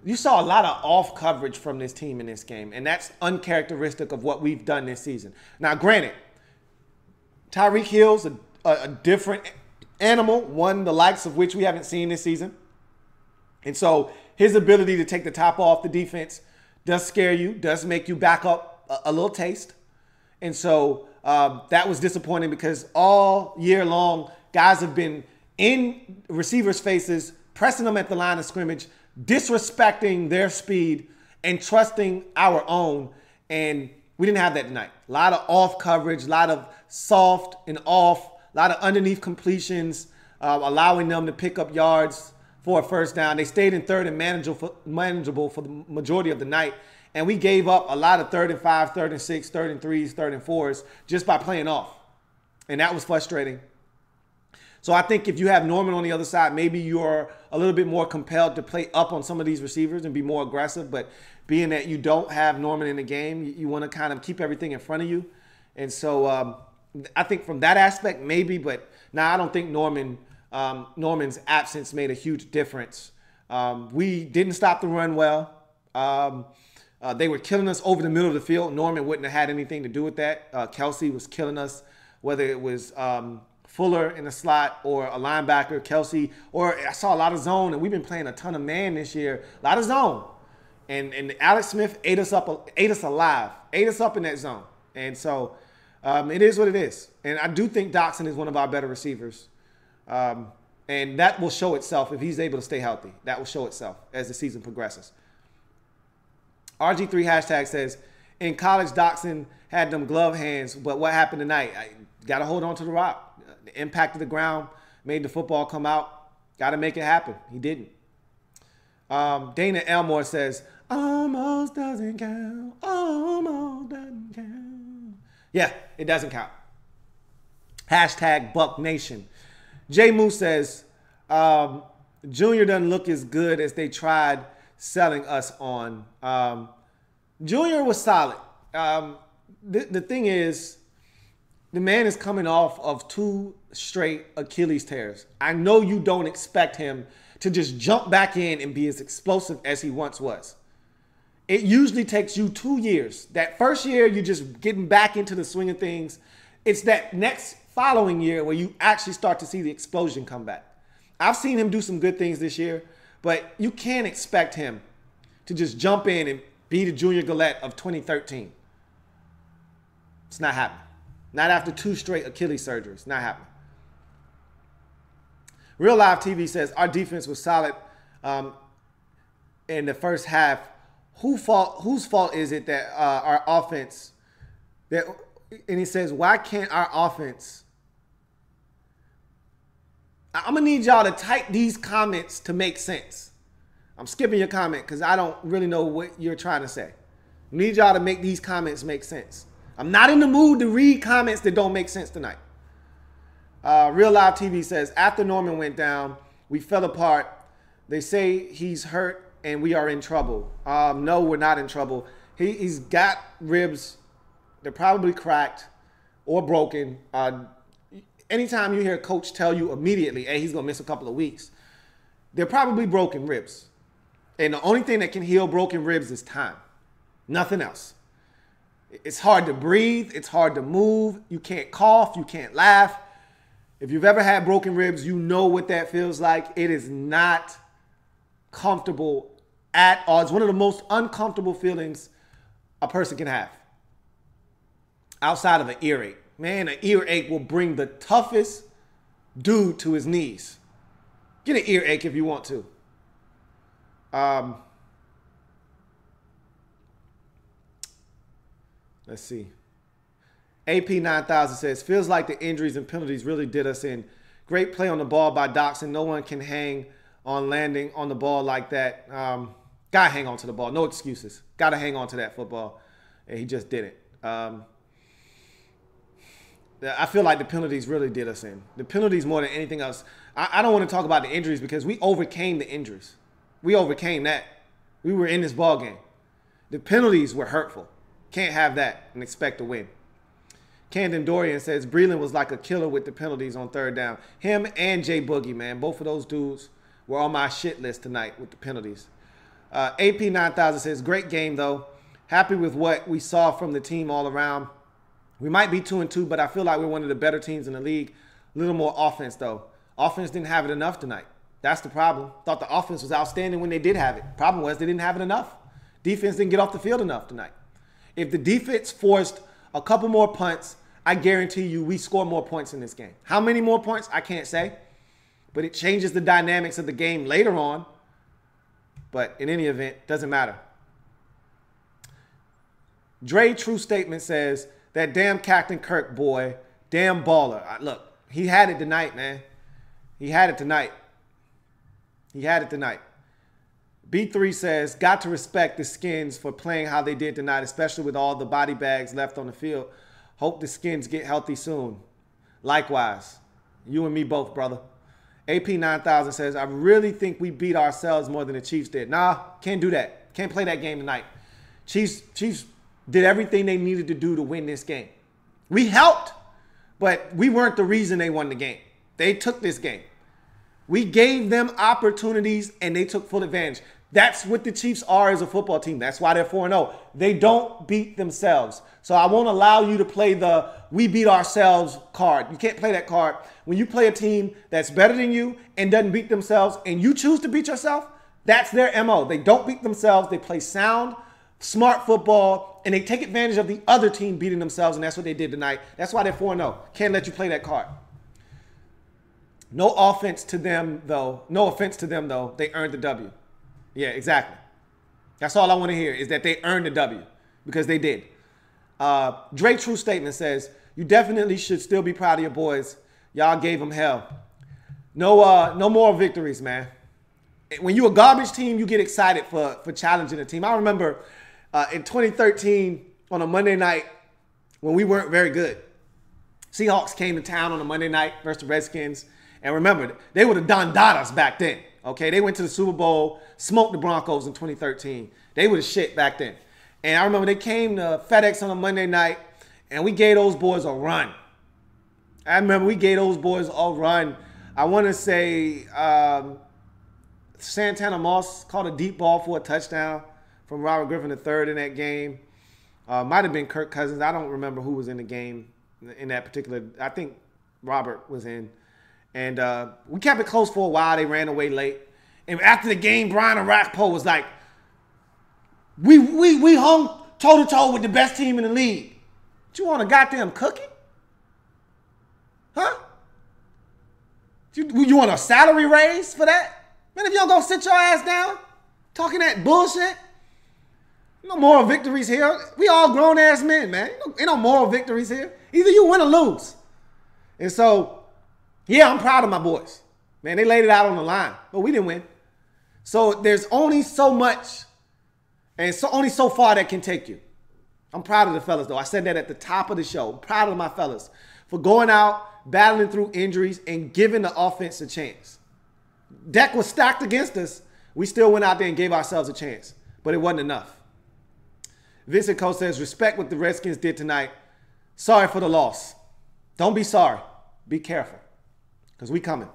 You saw a lot of off coverage from this team in this game, and that's uncharacteristic of what we've done this season. Now, granted, Tyreek Hill's a different animal, one the likes of which we haven't seen this season. And so his ability to take the top off the defense does scare you, does make you back up a little taste. And so that was disappointing because all year long, guys have been in receivers' faces, pressing them at the line of scrimmage, disrespecting their speed and trusting our own. And we didn't have that tonight. A lot of off coverage, a lot of soft and off, a lot of underneath completions, allowing them to pick up yards for a first down. They stayed in third and manageable for the majority of the night. And we gave up a lot of 3rd and 5, 3rd and 6, 3rd and 3s, 3rd and 4s just by playing off. And that was frustrating. So I think if you have Norman on the other side, maybe you're a little bit more compelled to play up on some of these receivers and be more aggressive. But being that you don't have Norman in the game, you want to kind of keep everything in front of you. And so I think from that aspect, maybe. But now I don't think Norman's absence made a huge difference. We didn't stop the run well. They were killing us over the middle of the field. Norman wouldn't have had anything to do with that. Kelsey was killing us, whether it was Fuller in the slot or a linebacker, Kelsey, or I saw a lot of zone, and we've been playing a ton of man this year, a lot of zone. And Alex Smith ate us alive, ate us up in that zone. And so it is what it is. And I do think Doxson is one of our better receivers. And that will show itself if he's able to stay healthy. That will show itself as the season progresses. RG3 hashtag says, in college, Doxson had them glove hands, but what happened tonight? I got to hold on to the rock. The impact of the ground made the football come out. Got to make it happen. He didn't. Dana Elmore says, almost doesn't count. Almost doesn't count. Yeah, it doesn't count. Hashtag Buck Nation. J Moose says, Junior doesn't look as good as they tried selling us on. Junior was solid. The thing is, the man is coming off of 2 straight Achilles tears. I know you don't expect him to just jump back in and be as explosive as he once was. It usually takes you 2 years. That first year, you're just getting back into the swing of things. It's that next following year where you actually start to see the explosion come back. I've seen him do some good things this year, but you can't expect him to just jump in and be the Junior Gillette of 2013. It's not happening. Not after 2 straight Achilles surgeries. Not happening. Real Live TV says, our defense was solid in the first half. Whose fault is it that our offense, and he says, why can't our offense? I'm going to need y'all to type these comments to make sense. I'm skipping your comment because I don't really know what you're trying to say. I need y'all to make these comments make sense. I'm not in the mood to read comments that don't make sense tonight. Real Live TV says, after Norman went down, we fell apart. They say he's hurt and we are in trouble. No, we're not in trouble. He's got ribs. They're probably cracked or broken. Anytime you hear a coach tell you immediately, hey, he's going to miss a couple of weeks, they're probably broken ribs. And the only thing that can heal broken ribs is time. Nothing else. It's hard to breathe. It's hard to move. You can't cough. You can't laugh. If you've ever had broken ribs, you know what that feels like. It is not comfortable at all. It's one of the most uncomfortable feelings a person can have. Outside of an earache. Man, an earache will bring the toughest dude to his knees. Get an earache if you want to. Let's see. AP 9000 says, feels like the injuries and penalties really did us in. Great play on the ball by Doxson. No one can hang on landing on the ball like that. Gotta hang on to the ball. No excuses. Gotta hang on to that football. And he just didn't. I feel like the penalties really did us in. The penalties more than anything else. I don't want to talk about the injuries because we overcame the injuries. We overcame that. We were in this ball game. The penalties were hurtful. Can't have that and expect to win. Camden Dorian says Breland was like a killer with the penalties on third down. Him and Jay Boogie, man. Both of those dudes were on my shit list tonight with the penalties. AP 9000 says, great game, though. Happy with what we saw from the team all around. We might be 2-2, but I feel like we're one of the better teams in the league. A little more offense, though. Offense didn't have it enough tonight. That's the problem. Thought the offense was outstanding when they did have it. Problem was they didn't have it enough. Defense didn't get off the field enough tonight. If the defense forced a couple more punts, I guarantee you we score more points in this game. How many more points? I can't say. But it changes the dynamics of the game later on. But in any event, doesn't matter. Dre True Statement says, that damn Captain Kirk boy, damn baller. Look, he had it tonight, man. He had it tonight. He had it tonight. B3 says, got to respect the Skins for playing how they did tonight, especially with all the body bags left on the field. Hope the Skins get healthy soon. Likewise. You and me both, brother. AP 9000 says, I really think we beat ourselves more than the Chiefs did. Nah, can't do that. Can't play that game tonight. Chiefs did everything they needed to do to win this game. We helped, but we weren't the reason they won the game. They took this game. We gave them opportunities, and they took full advantage. That's what the Chiefs are as a football team. That's why they're 4-0. They don't beat themselves. So I won't allow you to play the we beat ourselves card. You can't play that card. When you play a team that's better than you and doesn't beat themselves, and you choose to beat yourself, that's their MO. They don't beat themselves. They play sound, smart football, and they take advantage of the other team beating themselves, and that's what they did tonight. That's why they're 4-0. Can't let you play that card. No offense to them, though. No offense to them, though. They earned the W. Yeah, exactly. That's all I want to hear is that they earned the W because they did. Dre True Statement says, you definitely should still be proud of your boys. Y'all gave them hell. No more victories, man. When you're a garbage team, you get excited for challenging a team. I remember in 2013 on a Monday night when we weren't very good. Seahawks came to town on a Monday night versus the Redskins. And remember, they would have done us back then. Okay, they went to the Super Bowl, smoked the Broncos in 2013. They would have shit back then. And I remember they came to FedEx on a Monday night, and we gave those boys a run. I remember we gave those boys a run. I want to say Santana Moss caught a deep ball for a touchdown from Robert Griffin III in that game. Might have been Kirk Cousins. I don't remember who was in the game in that particular. I think Robert was in. And we kept it close for a while. They ran away late. And after the game, Brian Arakpo was like, we hung toe-to-toe with the best team in the league. You want a goddamn cookie? Huh? You want a salary raise for that? Man, if you don't go sit your ass down, talking that bullshit, no moral victories here. We all grown-ass men, man. Ain't no moral victories here. Either you win or lose. And so, yeah, I'm proud of my boys. Man, they laid it out on the line, but we didn't win. So there's only so much and only so far that can take you. I'm proud of the fellas, though. I said that at the top of the show. I'm proud of my fellas for going out, battling through injuries, and giving the offense a chance. Deck was stacked against us. We still went out there and gave ourselves a chance, but it wasn't enough. Vincent Cole says, respect what the Redskins did tonight. Sorry for the loss. Don't be sorry. Be careful, because we coming.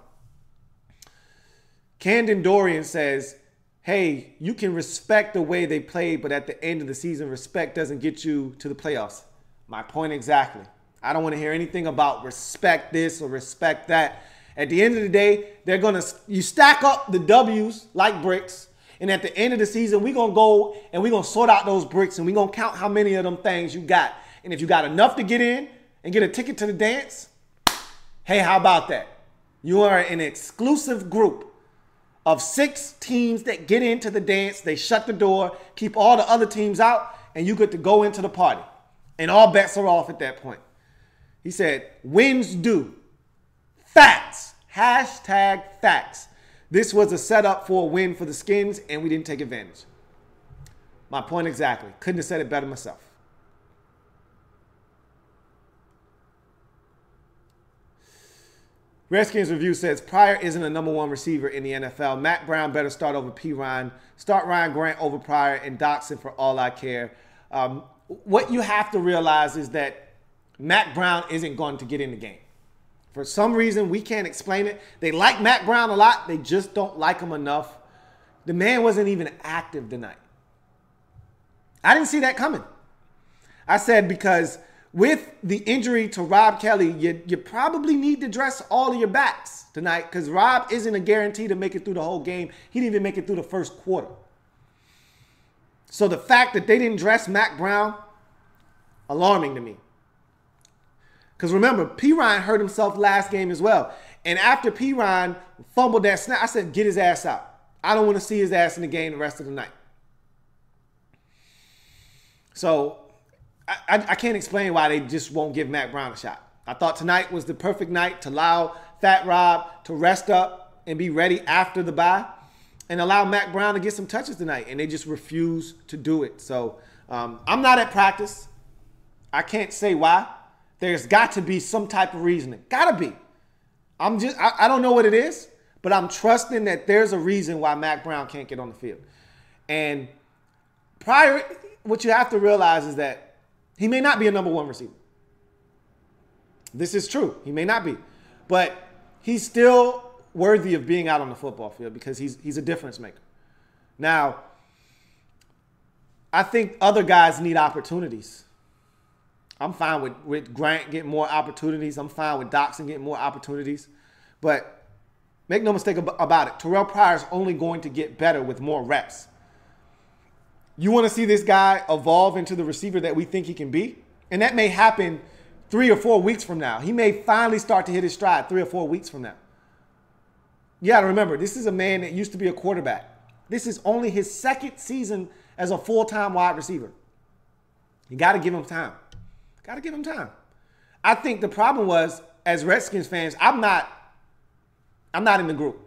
Camden Dorian says, hey, you can respect the way they played, but at the end of the season, respect doesn't get you to the playoffs. My point exactly. I don't want to hear anything about respect this or respect that. At the end of the day, you stack up the W's like bricks, and at the end of the season, we're going to go and we're going to sort out those bricks, and we're going to count how many of them things you got. And if you got enough to get in and get a ticket to the dance, hey, how about that? You are an exclusive group of 6 teams that get into the dance. They shut the door, keep all the other teams out, and you get to go into the party. And all bets are off at that point. He said, wins due. Facts. Hashtag facts. This was a setup for a win for the Skins, and we didn't take advantage. My point exactly. Couldn't have said it better myself. Redskins Review says, Pryor isn't a #1 receiver in the NFL. Matt Brown better start over P. Ryan. Start Ryan Grant over Pryor and Doxson for all I care. What you have to realize is that Matt Brown isn't going to get in the game. For some reason, we can't explain it. They like Matt Brown a lot. They just don't like him enough. The man wasn't even active tonight. I didn't see that coming. I said because with the injury to Rob Kelly, you probably need to dress all of your backs tonight because Rob isn't a guarantee to make it through the whole game. He didn't even make it through the first quarter. So the fact that they didn't dress Mac Brown, alarming to me. Because remember, P. Ryan hurt himself last game as well. And after P. Ryan fumbled that snap, I said, get his ass out. I don't want to see his ass in the game the rest of the night. So I can't explain why they just won't give Mac Brown a shot. I thought tonight was the perfect night to allow Fat Rob to rest up and be ready after the bye and allow Mac Brown to get some touches tonight. And they just refuse to do it. So I'm not at practice. I can't say why. There's got to be some type of reasoning. Gotta be. I don't know what it is, but I'm trusting that there's a reason why Mac Brown can't get on the field. And Pryor, what you have to realize is that he may not be a #1 receiver. This is true. He may not be. But he's still worthy of being out on the football field because he's a difference maker. Now, I think other guys need opportunities. I'm fine with Grant getting more opportunities. I'm fine with Doxson getting more opportunities. But make no mistake about it. Terrell Pryor is only going to get better with more reps. You want to see this guy evolve into the receiver that we think he can be? And that may happen 3 or 4 weeks from now. He may finally start to hit his stride 3 or 4 weeks from now. You got to remember, this is a man that used to be a quarterback. This is only his second season as a full-time wide receiver. You got to give him time. Got to give him time. I think the problem was, as Redskins fans, I'm not in the group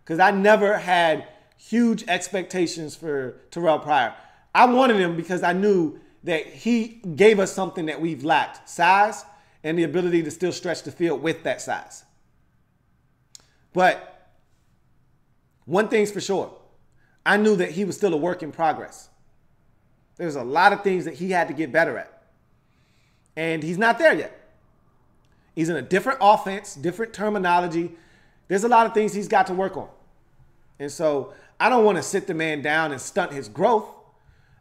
because I never had huge expectations for Terrell Pryor. I wanted him because I knew that he gave us something that we've lacked, size and the ability to still stretch the field with that size. But one thing's for sure, I knew that he was still a work in progress. There's a lot of things that he had to get better at. And he's not there yet. He's in a different offense, different terminology. There's a lot of things he's got to work on. And so I don't want to sit the man down and stunt his growth.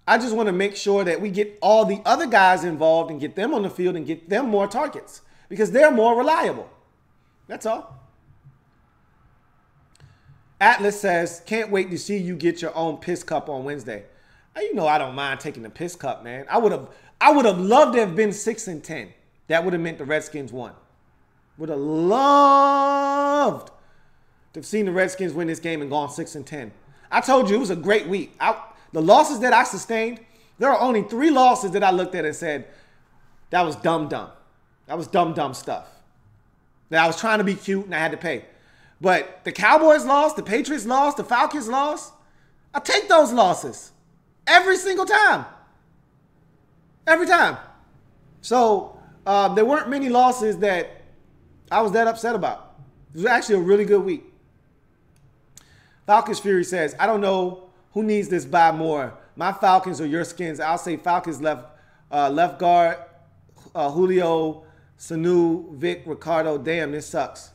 I just want to make sure that we get all the other guys involved and get them on the field and get them more targets because they're more reliable. That's all. Atlas says, can't wait to see you get your own piss cup on Wednesday. You know I don't mind taking the piss cup, man. I would have loved to have been 6-10. That would have meant the Redskins won. Would have loved to have seen the Redskins win this game and gone 6-10. I told you it was a great week. The losses that I sustained, there are only 3 losses that I looked at and said, that was dumb. That was dumb stuff. That I was trying to be cute and I had to pay. But the Cowboys lost, the Patriots lost, the Falcons lost. I take those losses every single time. Every time. So there weren't many losses that I was that upset about. It was actually a really good week. Falcons Fury says, I don't know who needs this bye more, my Falcons or your Skins. I'll say Falcons left guard, Julio, Sanu, Vic, Ricardo. Damn, this sucks.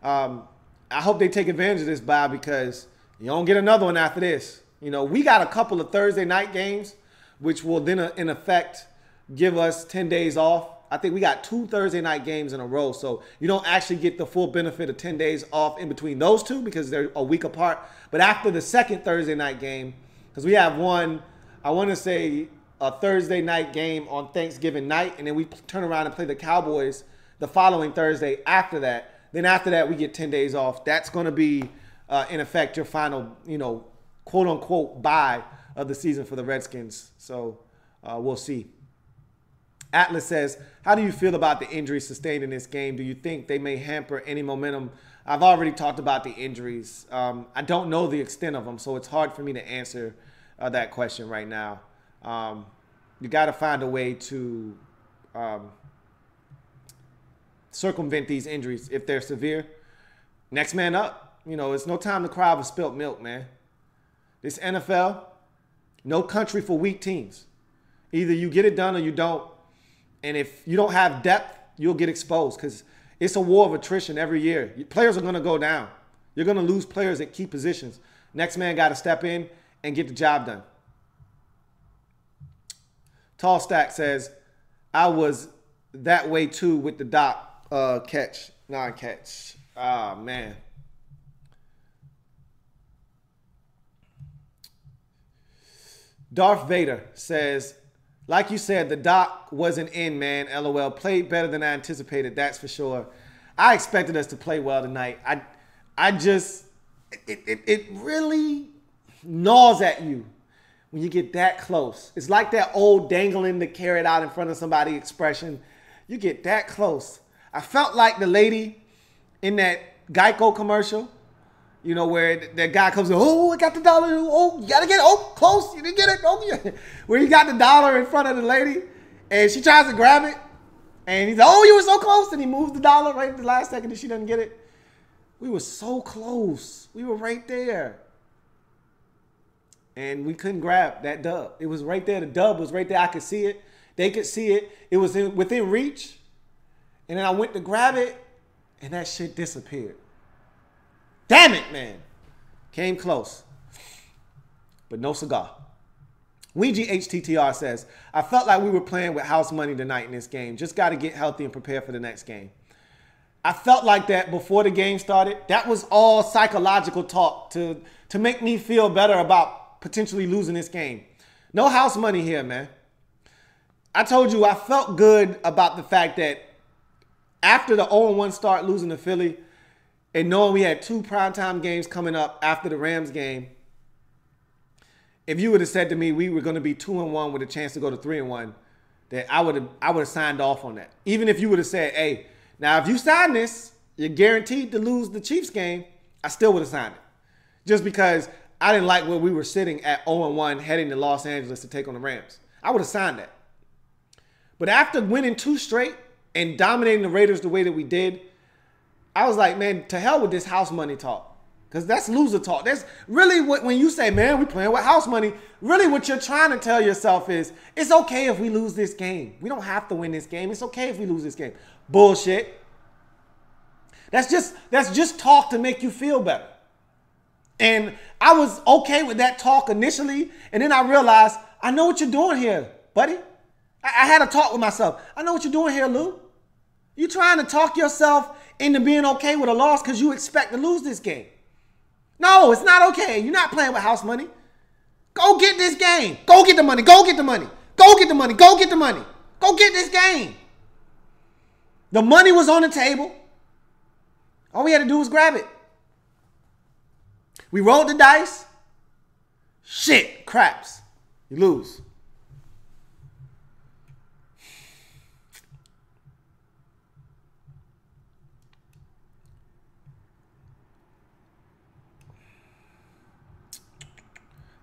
I hope they take advantage of this bye because you don't get another one after this. You know, we got a couple of Thursday night games, which will then, in effect, give us 10 days off. I think we got 2 Thursday night games in a row, so you don't actually get the full benefit of 10 days off in between those two because they're a week apart. But after the second Thursday night game, because we have one, I want to say a Thursday night game on Thanksgiving night, and then we turn around and play the Cowboys the following Thursday after that. Then after that, we get 10 days off. That's going to be, in effect, your final, quote-unquote bye of the season for the Redskins. So we'll see. Atlas says, how do you feel about the injuries sustained in this game? Do you think they may hamper any momentum? I've already talked about the injuries. I don't know the extent of them, so it's hard for me to answer that question right now. You got to find a way to circumvent these injuries if they're severe. Next man up. It's no time to cry over spilt milk, man. This NFL, no country for weak teams. Either you get it done or you don't. And if you don't have depth, you'll get exposed because it's a war of attrition every year. Players are going to go down. You're going to lose players at key positions. Next man got to step in and get the job done. Tall Stack says, I was that way too with the non-catch. Oh, man. Darth Vader says, like you said, the doc wasn't in, man. LOL. Played better than I anticipated, that's for sure. I expected us to play well tonight. It really gnaws at you when you get that close. It's like that old dangling the carrot out in front of somebody expression. You get that close. I felt like the lady in that Geico commercial, where that guy comes in, oh, I got the dollar. Oh, you got to get it. Oh, close. You didn't get it. Oh, yeah. Where you got the dollar in front of the lady, and she tries to grab it, and he's like, oh, you were so close. And he moves the dollar right at the last second, and she doesn't get it. We were so close. We were right there. And we couldn't grab that dub. It was right there. The dub was right there. I could see it. They could see it. It was within reach. And then I went to grab it, and that shit disappeared. Damn it, man. Came close. But no cigar. Ouija HTTR says, I felt like we were playing with house money tonight in this game. Just got to get healthy and prepare for the next game. I felt like that before the game started. That was all psychological talk to make me feel better about potentially losing this game. No house money here, man. I told you I felt good about the fact that after the 0-1 start losing to Philly, and knowing we had 2 primetime games coming up after the Rams game, if you would have said to me we were going to be 2-1 with a chance to go to 3-1, that I would have signed off on that. Even if you would have said, hey, now if you sign this, you're guaranteed to lose the Chiefs game, I still would have signed it. Just because I didn't like where we were sitting at 0-1 heading to Los Angeles to take on the Rams. I would have signed that. But after winning 2 straight and dominating the Raiders the way that we did, I was like, man, to hell with this house money talk. Because that's loser talk. That's really what, when you say, man, we playing with house money, really what you're trying to tell yourself is, it's okay if we lose this game. We don't have to win this game. It's okay if we lose this game. Bullshit. That's just talk to make you feel better. And I was okay with that talk initially, and then I realized, I know what you're doing here, buddy. I had a talk with myself. I know what you're doing here, Lou. You're trying to talk yourself into being okay with a loss because you expect to lose this game. No, it's not okay. You're not playing with house money. Go get this game. Go get the money. Go get the money. Go get the money. Go get the money. Go get this game. The money was on the table. All we had to do was grab it. We rolled the dice. Shit, craps. You lose.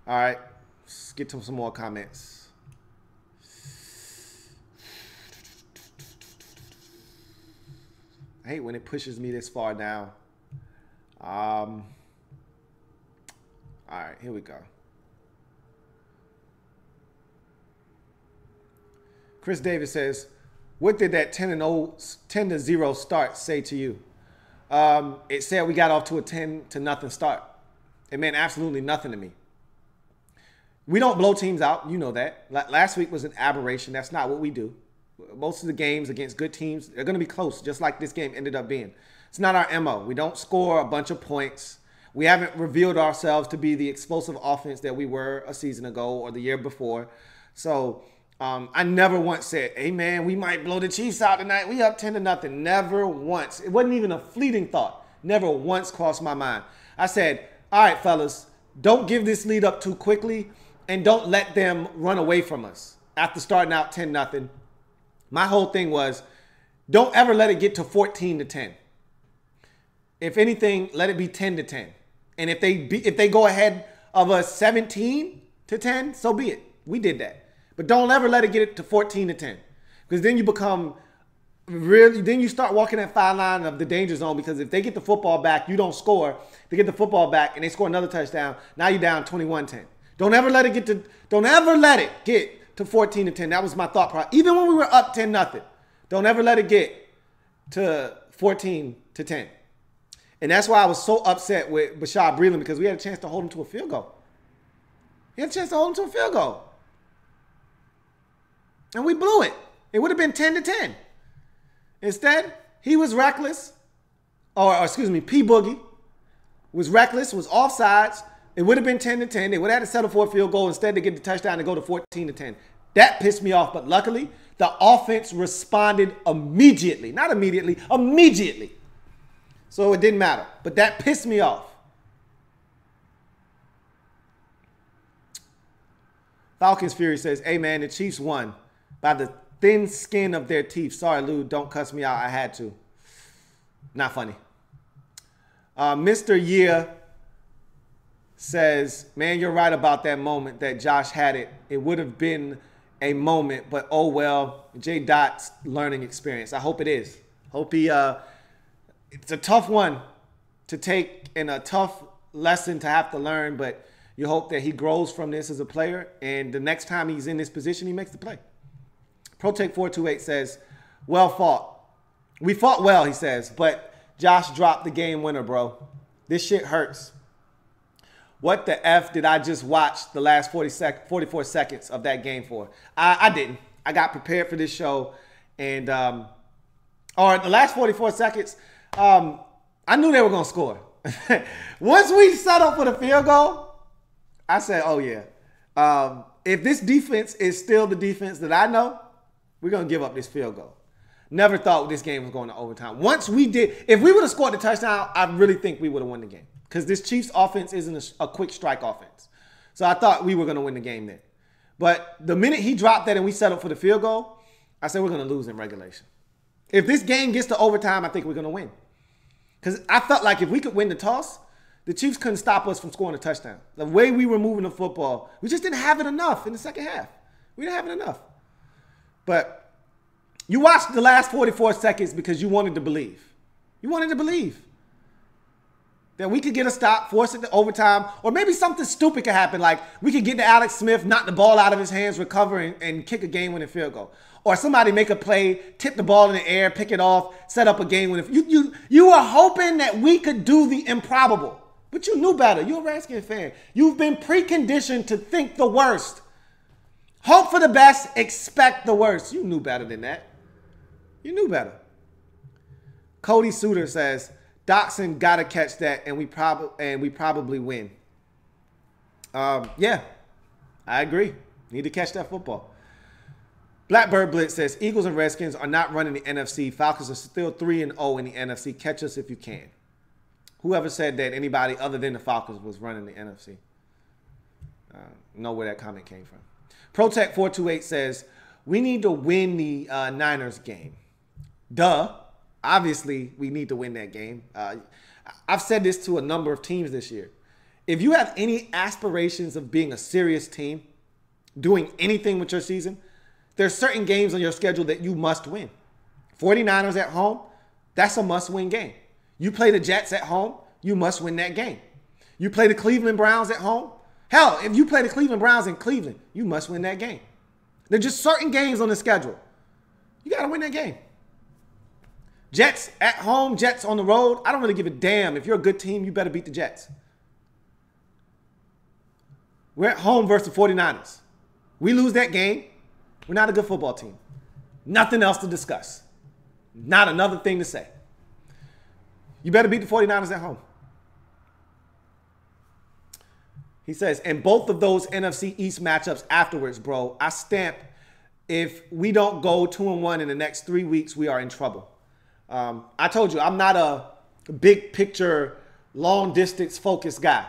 All right, let's get to some more comments. I hate when it pushes me this far down. All right, here we go. Chris Davis says, what did that 10-0 start say to you? It said we got off to a 10-0 start. It meant absolutely nothing to me. We don't blow teams out. You know that. Last week was an aberration. That's not what we do. Most of the games against good teams, they're going to be close, just like this game ended up being. It's not our MO. We don't score a bunch of points. We haven't revealed ourselves to be the explosive offense that we were a season ago or the year before. So I never once said, hey, man, we might blow the Chiefs out tonight. We up 10-0. Never once. It wasn't even a fleeting thought. Never once crossed my mind. I said, all right, fellas, don't give this lead up too quickly. And don't let them run away from us after starting out 10-0. My whole thing was, don't ever let it get to 14-10. If anything, let it be 10-10. And if they go ahead of us 17-10, so be it. We did that. But don't ever let it get it to 14-10. Because then you become then you start walking that fine line of the danger zone, because if they get the football back, you don't score. They get the football back and they score another touchdown. Now you're down 21-10. Don't ever let it get to 14-10. That was my thought process. Even when we were up 10-0, don't ever let it get to 14-10. And that's why I was so upset with Bashaud Breeland, because we had a chance to hold him to a field goal. And we blew it. It would have been 10-10. Instead, he was reckless. Or excuse me, P. Boogie was reckless, was offsides. It would have been 10-10. They would have had to settle for a field goal instead to get the touchdown and go to 14-10. That pissed me off. But luckily, the offense responded immediately. Not immediately, immediately. So it didn't matter. But that pissed me off. Falcons Fury says, hey, man, the Chiefs won by the thin skin of their teeth. Sorry, Lou, don't cuss me out. I had to. Not funny. Mr. Year says, man, you're right about that moment that Josh had it. It would have been a moment, but oh well. J. Dot's learning experience. I hope it is. Hope he, it's a tough one to take and a tough lesson to have to learn, but you hope that he grows from this as a player, and the next time he's in this position, he makes the play. Protake428 says, well fought. We fought well, he says, but Josh dropped the game winner, bro. This shit hurts. What the F did I just watch the last 44 seconds of that game for? I didn't. I got prepared for this show. And, or the last 44 seconds, I knew they were going to score. Once we set up for the field goal, I said, oh, yeah. If this defense is still the defense that I know, we're going to give up this field goal. Never thought this game was going to overtime. Once we did, if we would have scored the touchdown, I really think we would have won the game. Because this Chiefs offense isn't a quick strike offense. So I thought we were going to win the game there. But the minute he dropped that and we settled for the field goal, I said we're going to lose in regulation. If this game gets to overtime, I think we're going to win. Because I felt like if we could win the toss, the Chiefs couldn't stop us from scoring a touchdown. The way we were moving the football, we just didn't have it enough in the second half. We didn't have it enough. But you watched the last 44 seconds because you wanted to believe. You wanted to believe that we could get a stop, force it to overtime, or maybe something stupid could happen, like we could get to Alex Smith, knock the ball out of his hands, recover, and kick a game-winning field goal. Or somebody make a play, tip the ball in the air, pick it off, set up a game-winning. You were hoping that we could do the improbable, but you knew better. You're a Redskins fan. You've been preconditioned to think the worst. Hope for the best, expect the worst. You knew better than that. You knew better. Cody Suter says, Doxson got to catch that, and we probably win. Yeah, I agree. Need to catch that football. Blackbird Blitz says, Eagles and Redskins are not running the NFC. Falcons are still 3-0 in the NFC. Catch us if you can. Whoever said that anybody other than the Falcons was running the NFC. Know where that comment came from. Protect428 says, we need to win the Niners game. Duh. Obviously, we need to win that game. I've said this to a number of teams this year. If you have any aspirations of being a serious team, doing anything with your season, there's certain games on your schedule that you must win. 49ers at home, that's a must-win game. You play the Jets at home, you must win that game. You play the Cleveland Browns at home. Hell, if you play the Cleveland Browns in Cleveland, you must win that game. There's just certain games on the schedule. You got to win that game. Jets at home, Jets on the road. I don't really give a damn. If you're a good team, you better beat the Jets. We're at home versus the 49ers. We lose that game, we're not a good football team. Nothing else to discuss. Not another thing to say. You better beat the 49ers at home. He says, and both of those NFC East matchups afterwards, bro, I stamp if we don't go 2-1 in the next 3 weeks, we are in trouble. I told you, I'm not a big picture, long distance focused guy.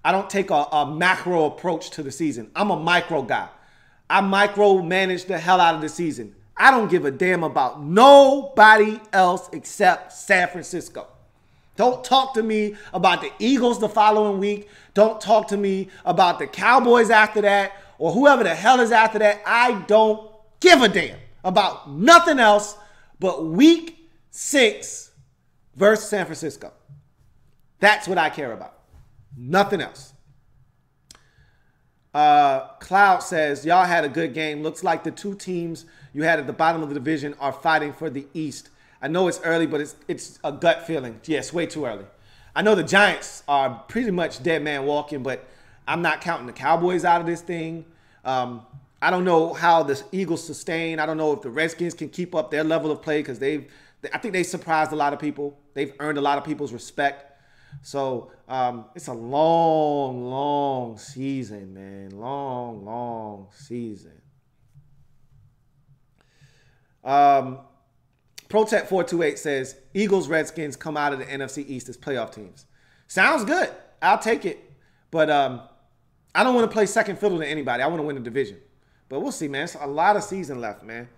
I don't take a macro approach to the season. I'm a micro guy. I micromanage the hell out of the season. I don't give a damn about nobody else except San Francisco. Don't talk to me about the Eagles the following week. Don't talk to me about the Cowboys after that or whoever the hell is after that. I don't give a damn about nothing else but week 6 versus San Francisco. That's what I care about. Nothing else. Cloud says, y'all had a good game. Looks like the two teams you had at the bottom of the division are fighting for the East. I know it's early, but it's a gut feeling. Yes, way too early. I know the Giants are pretty much dead man walking, but I'm not counting the Cowboys out of this thing. I don't know how the Eagles sustain. I don't know if the Redskins can keep up their level of play because I think they surprised a lot of people. They've earned a lot of people's respect. So it's a long, long season, man. Long, long season. Protect428 says, Eagles, Redskins come out of the NFC East as playoff teams. Sounds good. I'll take it. But I don't want to play second fiddle to anybody. I want to win the division. But we'll see, man. It's a lot of season left, man.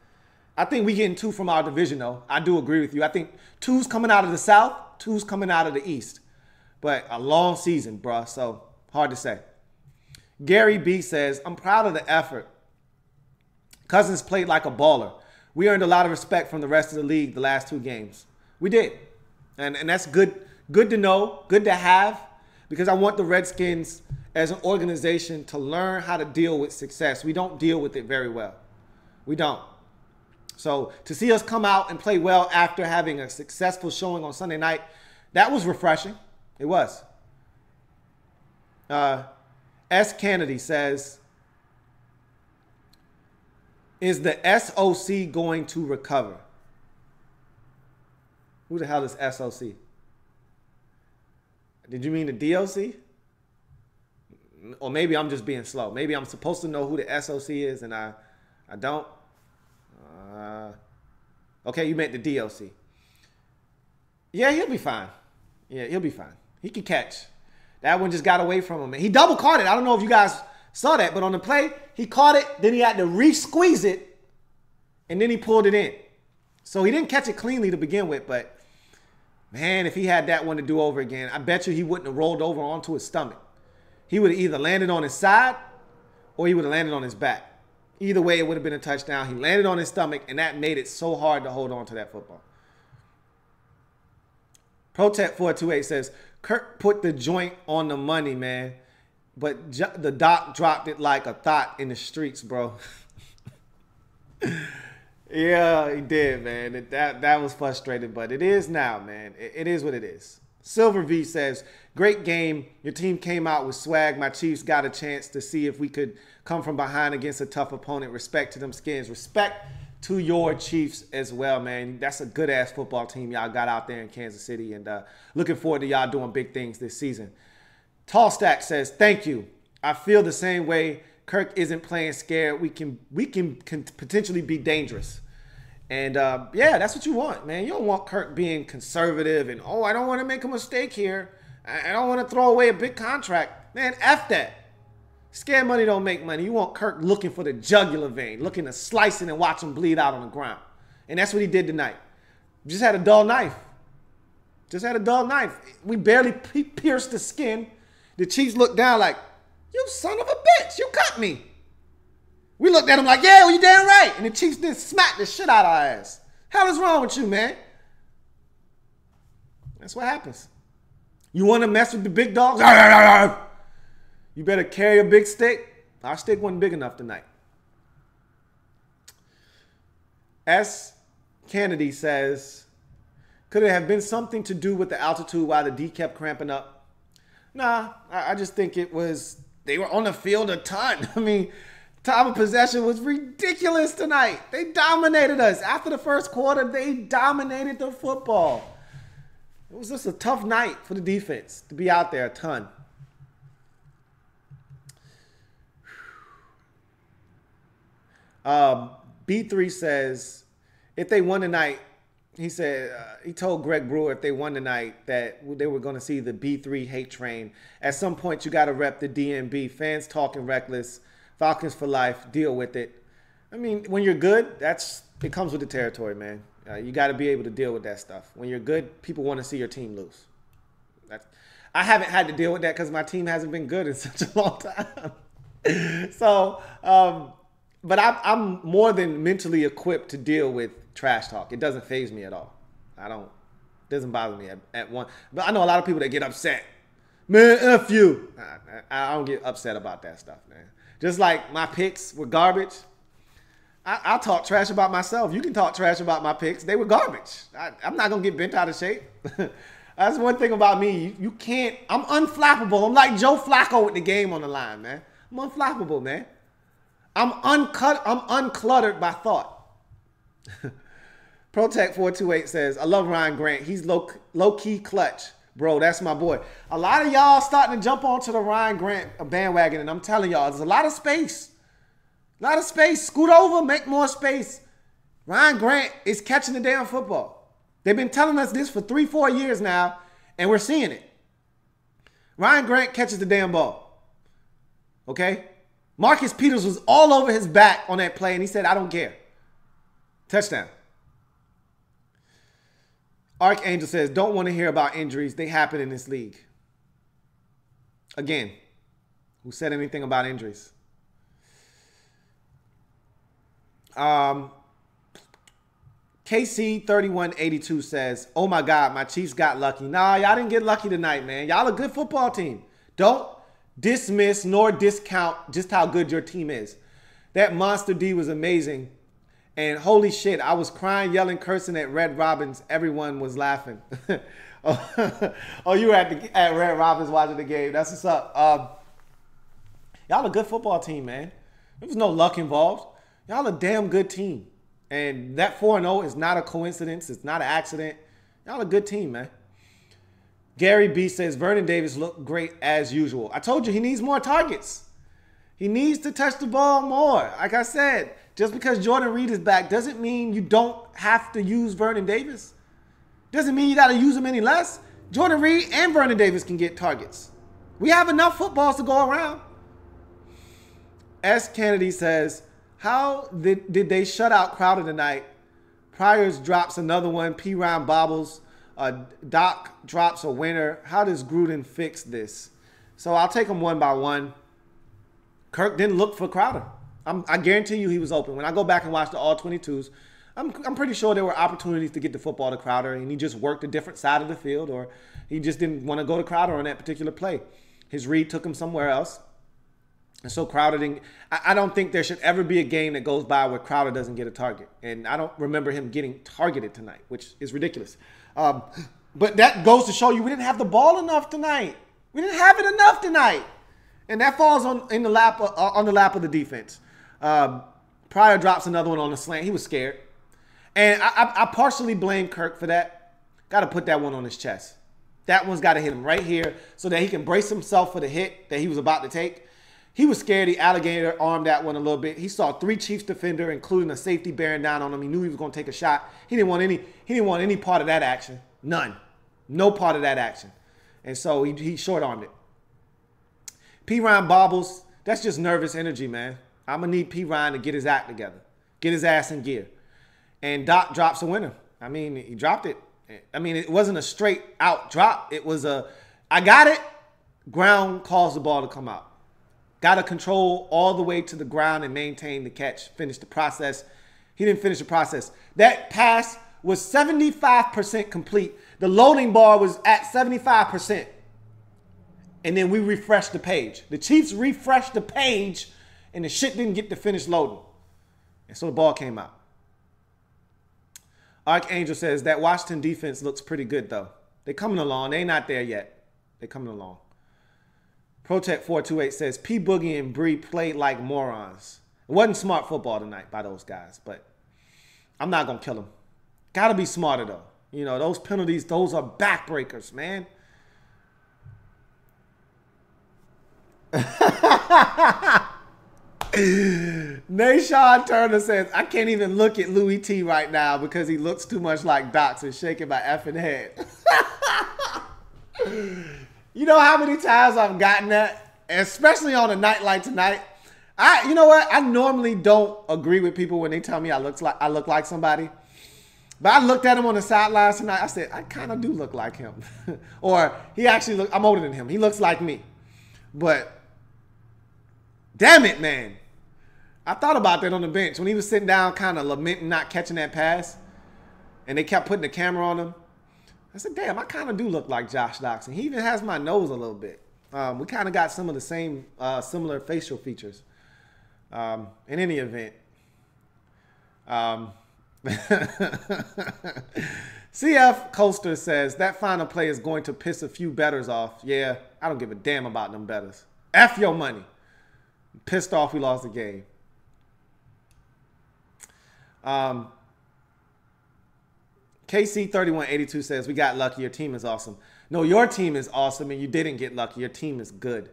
I think we getting 2 from our division, though. I do agree with you. I think 2's coming out of the South, 2's coming out of the East. But a long season, bruh. So hard to say. Gary B says, I'm proud of the effort. Cousins played like a baller. We earned a lot of respect from the rest of the league the last 2 games. We did. And that's good to know, good to have, because I want the Redskins as an organization to learn how to deal with success. We don't deal with it very well. We don't. So to see us come out and play well after having a successful showing on Sunday night, that was refreshing. It was. S. Kennedy says, is the SOC going to recover? Who the hell is SOC? Did you mean the DOC? Or maybe I'm just being slow. Maybe I'm supposed to know who the SOC is and I don't. Okay, you meant the DOC. Yeah, he'll be fine. Yeah, he'll be fine. He can catch. That one just got away from him. And he double caught it. I don't know if you guys saw that, but on the play, he caught it, then he had to re-squeeze it, and then he pulled it in. So he didn't catch it cleanly to begin with, but man, if he had that one to do over again, I bet you he wouldn't have rolled over onto his stomach. He would have either landed on his side or he would have landed on his back. Either way, it would have been a touchdown. He landed on his stomach, and that made it so hard to hold on to that football. Protect 428 says, Kirk put the joint on the money, man. But the doc dropped it like a thought in the streets, bro. Yeah, he did, man. That was frustrating, but it is now, man. It is what it is. Silver V says, great game. Your team came out with swag. My Chiefs got a chance to see if we could come from behind against a tough opponent. Respect to them Skins. Respect to your Chiefs as well, man. That's a good-ass football team y'all got out there in Kansas City, and looking forward to y'all doing big things this season. Tall Stack says, thank you. I feel the same way. Kirk isn't playing scared. We can potentially be dangerous. And, yeah, that's what you want, man. You don't want Kirk being conservative and, oh, I don't want to make a mistake here. I don't want to throw away a big contract. Man, F that. Scared money don't make money. You want Kirk looking for the jugular vein, looking to slice it and watch him bleed out on the ground. And that's what he did tonight. Just had a dull knife. Just had a dull knife. We barely pierced the skin. The Chiefs looked down like, you son of a bitch, you cut me. We looked at him like, yeah, well, you damn right. And the Chiefs did smack the shit out of our ass. Hell is wrong with you, man? That's what happens. You want to mess with the big dogs? You better carry a big stick. Our stick wasn't big enough tonight. S. Kennedy says, could it have been something to do with the altitude while the D kept cramping up? Nah, I just think it was, they were on the field a ton. I mean, time of possession was ridiculous tonight. They dominated us. After the first quarter, they dominated the football. It was just a tough night for the defense to be out there a ton. B3 says, if they won tonight, he said, he told Greg Brewer if they won tonight that they were going to see the B3 hate train. At some point, you got to rep the DMB. Fans talking reckless. Falcons for life. Deal with it. I mean, when you're good, it comes with the territory, man. You got to be able to deal with that stuff. When you're good, people want to see your team lose. I haven't had to deal with that because my team hasn't been good in such a long time. So, but I'm more than mentally equipped to deal with trash talk. It doesn't faze me at all. It doesn't bother me at one. But I know a lot of people that get upset. Man, F you. I don't get upset about that stuff, man. Just like my picks were garbage. I'll talk trash about myself. You can talk trash about my picks. They were garbage. I'm not going to get bent out of shape. That's one thing about me. You can't. I'm unflappable. I'm like Joe Flacco with the game on the line, man. I'm unflappable, man. I'm uncluttered by thought. Protect 428 says, I love Ryan Grant. He's low-key clutch. Bro, that's my boy. A lot of y'all starting to jump onto the Ryan Grant bandwagon, and I'm telling y'all, there's a lot of space. A lot of space. Scoot over, make more space. Ryan Grant is catching the damn football. They've been telling us this for 3-4 years now, and we're seeing it. Ryan Grant catches the damn ball. Okay? Marcus Peters was all over his back on that play, and he said, I don't care. Touchdown. Archangel says, don't want to hear about injuries. They happen in this league. Again, who said anything about injuries? KC3182 says, oh my God, my Chiefs got lucky. Nah, y'all didn't get lucky tonight, man. Y'all a good football team. Don't dismiss nor discount just how good your team is. That Monster D was amazing. And holy shit, I was crying, yelling, cursing at Red Robins. Everyone was laughing. Oh, you were at Red Robins watching the game. That's what's up. Y'all a good football team, man. There was no luck involved. Y'all a damn good team. And that 4-0 is not a coincidence. It's not an accident. Y'all a good team, man. Gary B says, Vernon Davis looked great as usual. I told you he needs more targets. He needs to touch the ball more. Like I said, just because Jordan Reed is back doesn't mean you don't have to use Vernon Davis. Doesn't mean you got to use him any less. Jordan Reed and Vernon Davis can get targets. We have enough footballs to go around. S. Kennedy says, how did they shut out Crowder tonight? Pryor's drops another one. P. Ryan bobbles. Doc drops a winner. How does Gruden fix this? So I'll take them one by one. Kirk didn't look for Crowder. I guarantee you he was open. When I go back and watch the all-22s, I'm pretty sure there were opportunities to get the football to Crowder, and he just worked a different side of the field, or he just didn't want to go to Crowder on that particular play. His read took him somewhere else. And so Crowder didn't. I don't think there should ever be a game that goes by where Crowder doesn't get a target. And I don't remember him getting targeted tonight, which is ridiculous. But that goes to show you we didn't have the ball enough tonight. We didn't have it enough tonight. And that falls on the lap of the defense. Pryor drops another one on the slant. He was scared. And I partially blame Kirk for that. Got to put that one on his chest. That one's got to hit him right here so that he can brace himself for the hit that he was about to take. He was scared. He alligator armed that one a little bit. He saw 3 Chiefs defender, including a safety bearing down on him. He knew he was going to take a shot. He didn't want any part of that action. None. No part of that action. And so he short-armed it. P. Ryan bobbles. That's just nervous energy, man. I'm going to need P. Ryan to get his act together. Get his ass in gear. And Doc drops a winner. I mean, he dropped it. I mean, it wasn't a straight out drop. It was I got it. Ground caused the ball to come out. Got to control all the way to the ground and maintain the catch. Finish the process. He didn't finish the process. That pass was 75% complete. The loading bar was at 75%. And then we refreshed the page. The Chiefs refreshed the page, and the shit didn't get to finish loading. And so the ball came out. Archangel says that Washington defense looks pretty good, though. They're coming along. They're not there yet. They're coming along. Protect 428 says P. Boogie and Bree played like morons. It wasn't smart football tonight by those guys, but I'm not going to kill them. Got to be smarter, though. You know, those penalties, those are backbreakers, man. Nashawn Turner says, I can't even look at Louie T right now because he looks too much like Docs and shaking my effing head. You know how many times I've gotten that? Especially on a night like tonight. You know what? I normally don't agree with people when they tell me I look like somebody. But I looked at him on the sidelines tonight. I said, I kind of do look like him. Or he actually I'm older than him. He looks like me. But damn it, man. I thought about that on the bench when he was sitting down kind of lamenting not catching that pass. And they kept putting the camera on him. I said, damn, I kind of do look like Josh Doctson. He even has my nose a little bit. We kind of got some of the same similar facial features. In any event. CF Coaster says, that final play is going to piss a few bettors off. Yeah, I don't give a damn about them bettors. F your money. Pissed off we lost the game. KC3182 says, we got lucky. Your team is awesome. No, your team is awesome, and you didn't get lucky. Your team is good.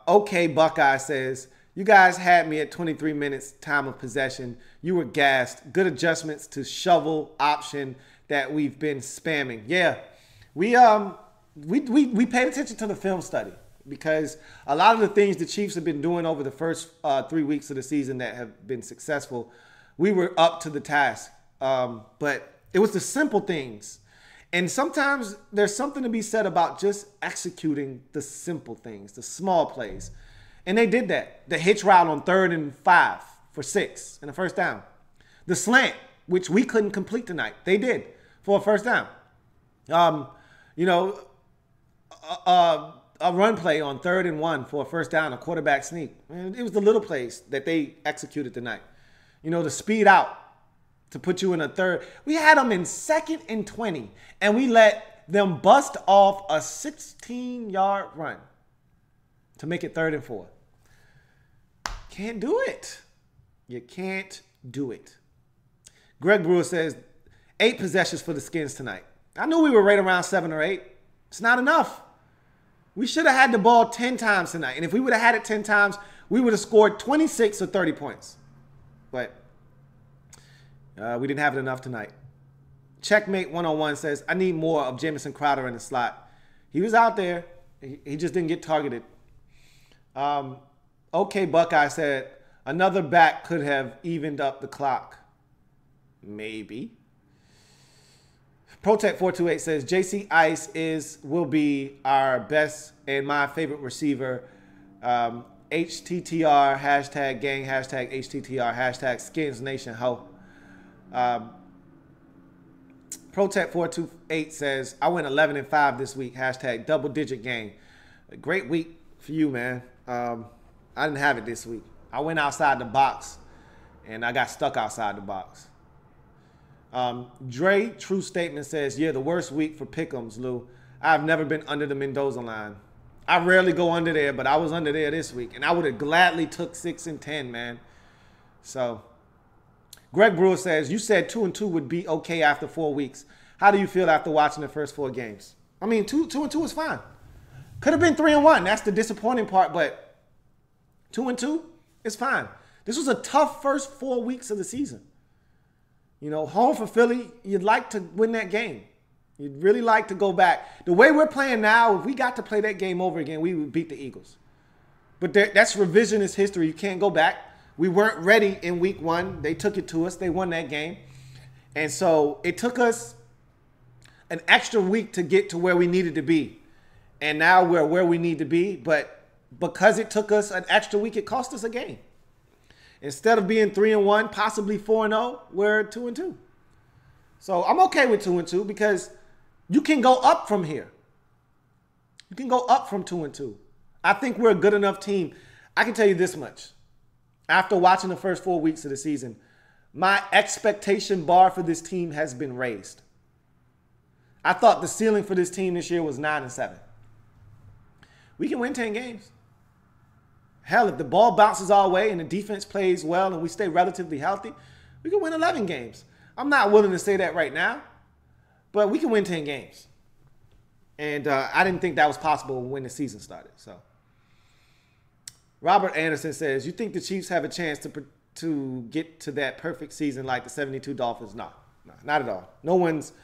Okay, Buckeye says, you guys had me at 23 minutes time of possession. You were gassed. Good adjustments to shovel option that we've been spamming. Yeah, we paid attention to the film study because a lot of the things the Chiefs have been doing over the first 3 weeks of the season that have been successful, we were up to the task. But it was the simple things. And sometimes there's something to be said about just executing the simple things, the small plays. And they did that. The hitch route on 3rd and 5 for 6 and a first down. The slant, which we couldn't complete tonight, they did for a first down. A run play on 3rd and 1 for a first down, a quarterback sneak. And it was the little plays that they executed tonight. You know, the speed out to put you in a third. We had them in 2nd and 20, and we let them bust off a 16-yard run to make it 3rd and 4. Can't do it. You can't do it. Greg Brewer says, 8 possessions for the Skins tonight. I knew we were right around 7 or 8. It's not enough. We should have had the ball 10 times tonight. And if we would have had it 10 times, we would have scored 26 or 30 points. But we didn't have it enough tonight. Checkmate 101 says, I need more of Jamison Crowder in the slot. He was out there. He just didn't get targeted. Okay, Buckeye said, another back could have evened up the clock. Maybe. Protect428 says, JC Ice will be our best and my favorite receiver. HTTR, hashtag gang, hashtag HTTR, hashtag Skins Nation, ho. Protect428 says, I went 11-5 this week, hashtag double-digit game. A great week for you, man. I didn't have it this week. I went outside the box, and I got stuck outside the box. Dre, true statement, says, yeah, the worst week for pick'ems, Lou. I've never been under the Mendoza line. I rarely go under there, but I was under there this week, and I would have gladly took 6 and 10, man. So, Greg Brewer says, you said 2-2 would be okay after 4 weeks. How do you feel after watching the first 4 games? I mean, 2-2 is fine. Could have been 3-1. That's the disappointing part, but 2-2 is fine. This was a tough first 4 weeks of the season. You know, home for Philly, you'd like to win that game. You'd really like to go back. The way we're playing now, if we got to play that game over again, we would beat the Eagles. But that's revisionist history. You can't go back. We weren't ready in week 1. They took it to us. They won that game. And so it took us an extra week to get to where we needed to be. And now we're where we need to be. But because it took us an extra week, it cost us a game. Instead of being 3-1, possibly 4-0, we're 2-2. So I'm okay with 2-2 because you can go up from here. You can go up from 2-2. I think we're a good enough team. I can tell you this much. After watching the first 4 weeks of the season, my expectation bar for this team has been raised. I thought the ceiling for this team this year was 9-7. We can win 10 games. Hell, if the ball bounces our way and the defense plays well and we stay relatively healthy, we can win 11 games. I'm not willing to say that right now, but we can win 10 games. And I didn't think that was possible when the season started. So, Robert Anderson says, you think the Chiefs have a chance to get to that perfect season like the 72 Dolphins? No, not at all. No one's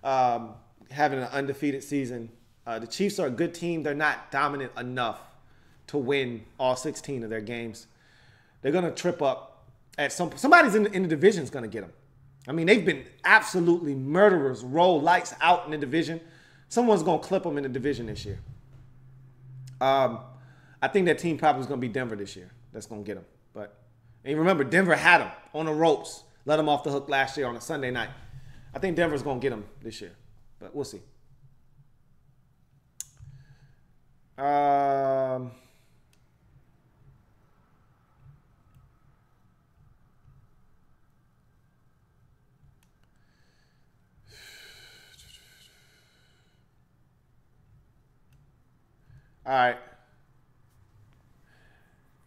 having an undefeated season. The Chiefs are a good team. They're not dominant enough to win all 16 of their games. They're going to trip up at somebody's in the division is going to get them. I mean, they've been absolutely murderers, roll lights out in the division. Someone's going to clip them in the division this year. I think that team probably is going to be Denver this year. That's going to get them. And remember, Denver had them on the ropes, let them off the hook last year on a Sunday night. I think Denver's going to get them this year, but we'll see. All right.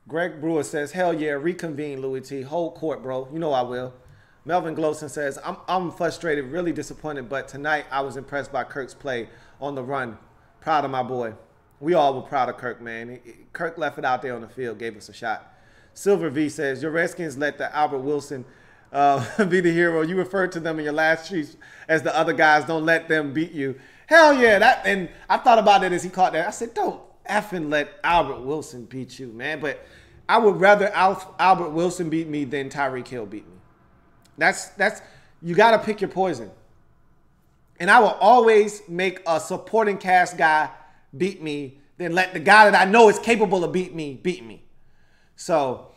Greg Brewer says, hell yeah, reconvene, Louie T. Hold court, bro. You know I will. Melvin Gloson says, I'm frustrated, really disappointed, but tonight I was impressed by Kirk's play on the run. Proud of my boy. We all were proud of Kirk, man. Kirk left it out there on the field, gave us a shot. Silver V says, your Redskins let the Albert Wilson be the hero. You referred to them in your last tweet as the other guys. Don't let them beat you. Hell yeah. And I thought about it as he caught that. I said, don't effing let Albert Wilson beat you, man. But I would rather Albert Wilson beat me than Tyreek Hill beat me. That's you got to pick your poison. And I will always make a supporting cast guy beat me than let the guy that I know is capable of beat me. So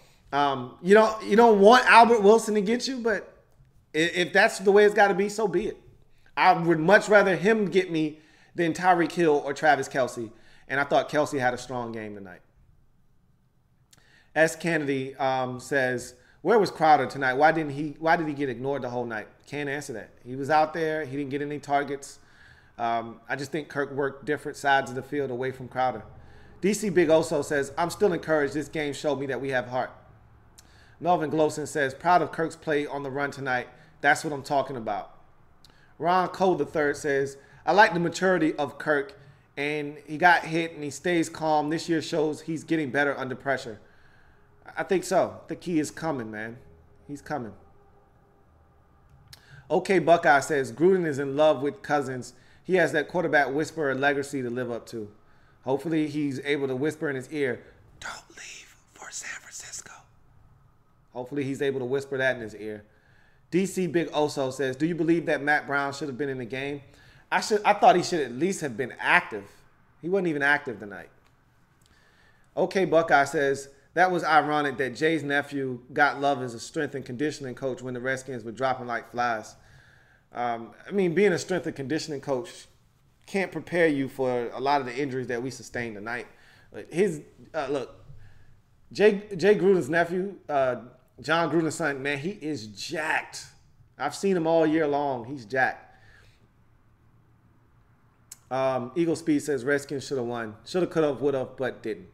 you don't want Albert Wilson to get you, but if that's the way it's got to be, so be it. I would much rather him get me than Tyreek Hill or Travis Kelce. And I thought Kelce had a strong game tonight. S. Kennedy says, where was Crowder tonight? Why did he get ignored the whole night? Can't answer that. He was out there. He didn't get any targets. I just think Kirk worked different sides of the field away from Crowder. DC Big Oso says, I'm still encouraged. This game showed me that we have heart. Melvin Gloson says, proud of Kirk's play on the run tonight. That's what I'm talking about. Ron Cole III says, I like the maturity of Kirk, and he got hit and he stays calm. This year shows he's getting better under pressure. I think so. I think he is coming, man. He's coming. Okay, Buckeye says, Gruden is in love with Cousins. He has that quarterback whisperer legacy to live up to. Hopefully he's able to whisper in his ear, "Don't leave for San Francisco." Hopefully he's able to whisper that in his ear. DC Big Oso says, "Do you believe that Matt Brown should have been in the game?" I thought he should at least have been active. He wasn't even active tonight. Okay, Buckeye says, "That was ironic that Jay's nephew got love as a strength and conditioning coach when the Redskins were dropping like flies." I mean, being a strength and conditioning coach can't prepare you for a lot of the injuries that we sustained tonight. Look, Jay Gruden's nephew, John Gruden's son, man, he is jacked. I've seen him all year long. He's jacked. Eagle Speed says Redskins should have won. Should have, could have, would have, but didn't.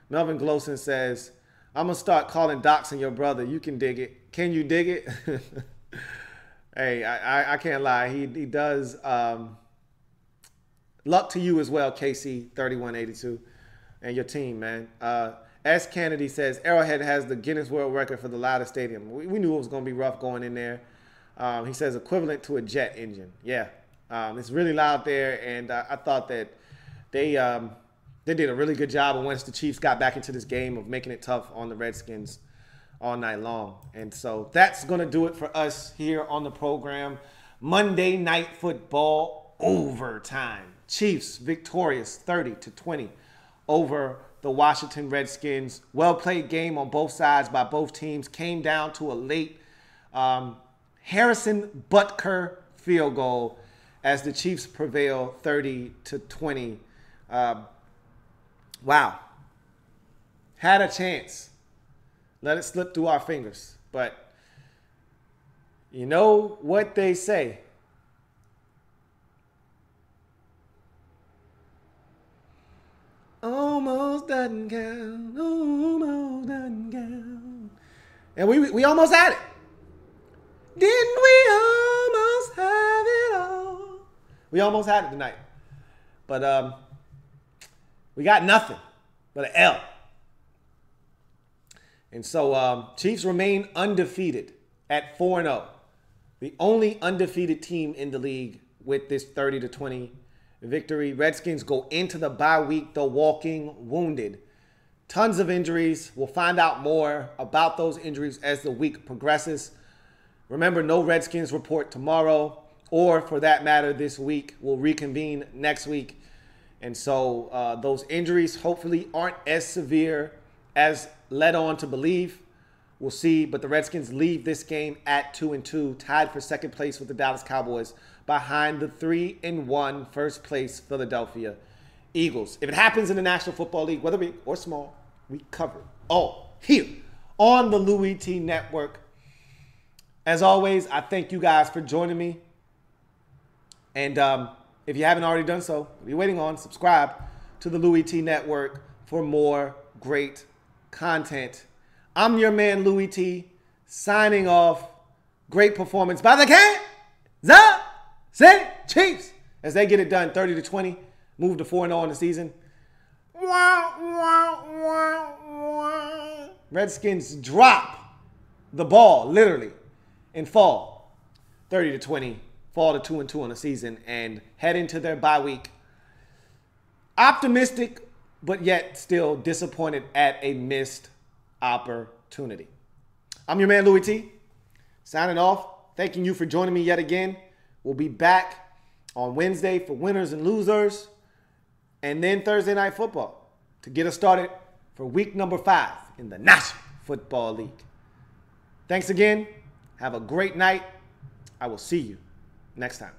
Melvin Glossen says, "I'm going to start calling doxing your brother. You can dig it." Can you dig it? Hey, I can't lie. He does. Luck to you as well, KC3182, and your team, man. S. Kennedy says, "Arrowhead has the Guinness World Record for the loudest stadium." We knew it was going to be rough going in there. He says equivalent to a jet engine. Yeah. It's really loud there, and I thought that they did a really good job once the Chiefs got back into this game of making it tough on the Redskins all night long. And so that's going to do it for us here on the program. Monday Night Football overtime. Chiefs victorious 30-20 over the Washington Redskins. Well-played game on both sides by both teams. Came down to a late Harrison Butker field goal as the Chiefs prevail 30-20. Wow. Had a chance. Let it slip through our fingers. But you know what they say. Almost doesn't count. Almost doesn't count. And we almost had it. Didn't we almost have it all? We almost had it tonight. But we got nothing but an L. And so Chiefs remain undefeated at 4-0. The only undefeated team in the league with this 30-20 victory. Redskins go into the bye week, though, walking wounded. Tons of injuries. We'll find out more about those injuries as the week progresses. Remember, no Redskins report tomorrow, or for that matter, this week. We'll reconvene next week. And so those injuries hopefully aren't as severe as led on to believe. We'll see. But the Redskins leave this game at 2-2, tied for second place with the Dallas Cowboys, behind the 3-1 first place Philadelphia Eagles. If it happens in the National Football League, whether big or small, we cover it all here on the Louie T Network. As always, I thank you guys for joining me. And if you haven't already done so, what are you waiting on? Subscribe to the Louie T Network for more great content. I'm your man, Louie T, signing off. Great performance by the Kansas City Chiefs as they get it done 30-20, move to 4-0 in the season. Redskins drop the ball, literally, and fall 30-20, fall to 2-2 on the season, and head into their bye week. Optimistic, but yet still disappointed at a missed opportunity. I'm your man, Louie T, signing off. Thanking you for joining me yet again. We'll be back on Wednesday for winners and losers, and then Thursday Night Football to get us started for week number 5 in the National Football League. Thanks again. Have a great night. I will see you next time.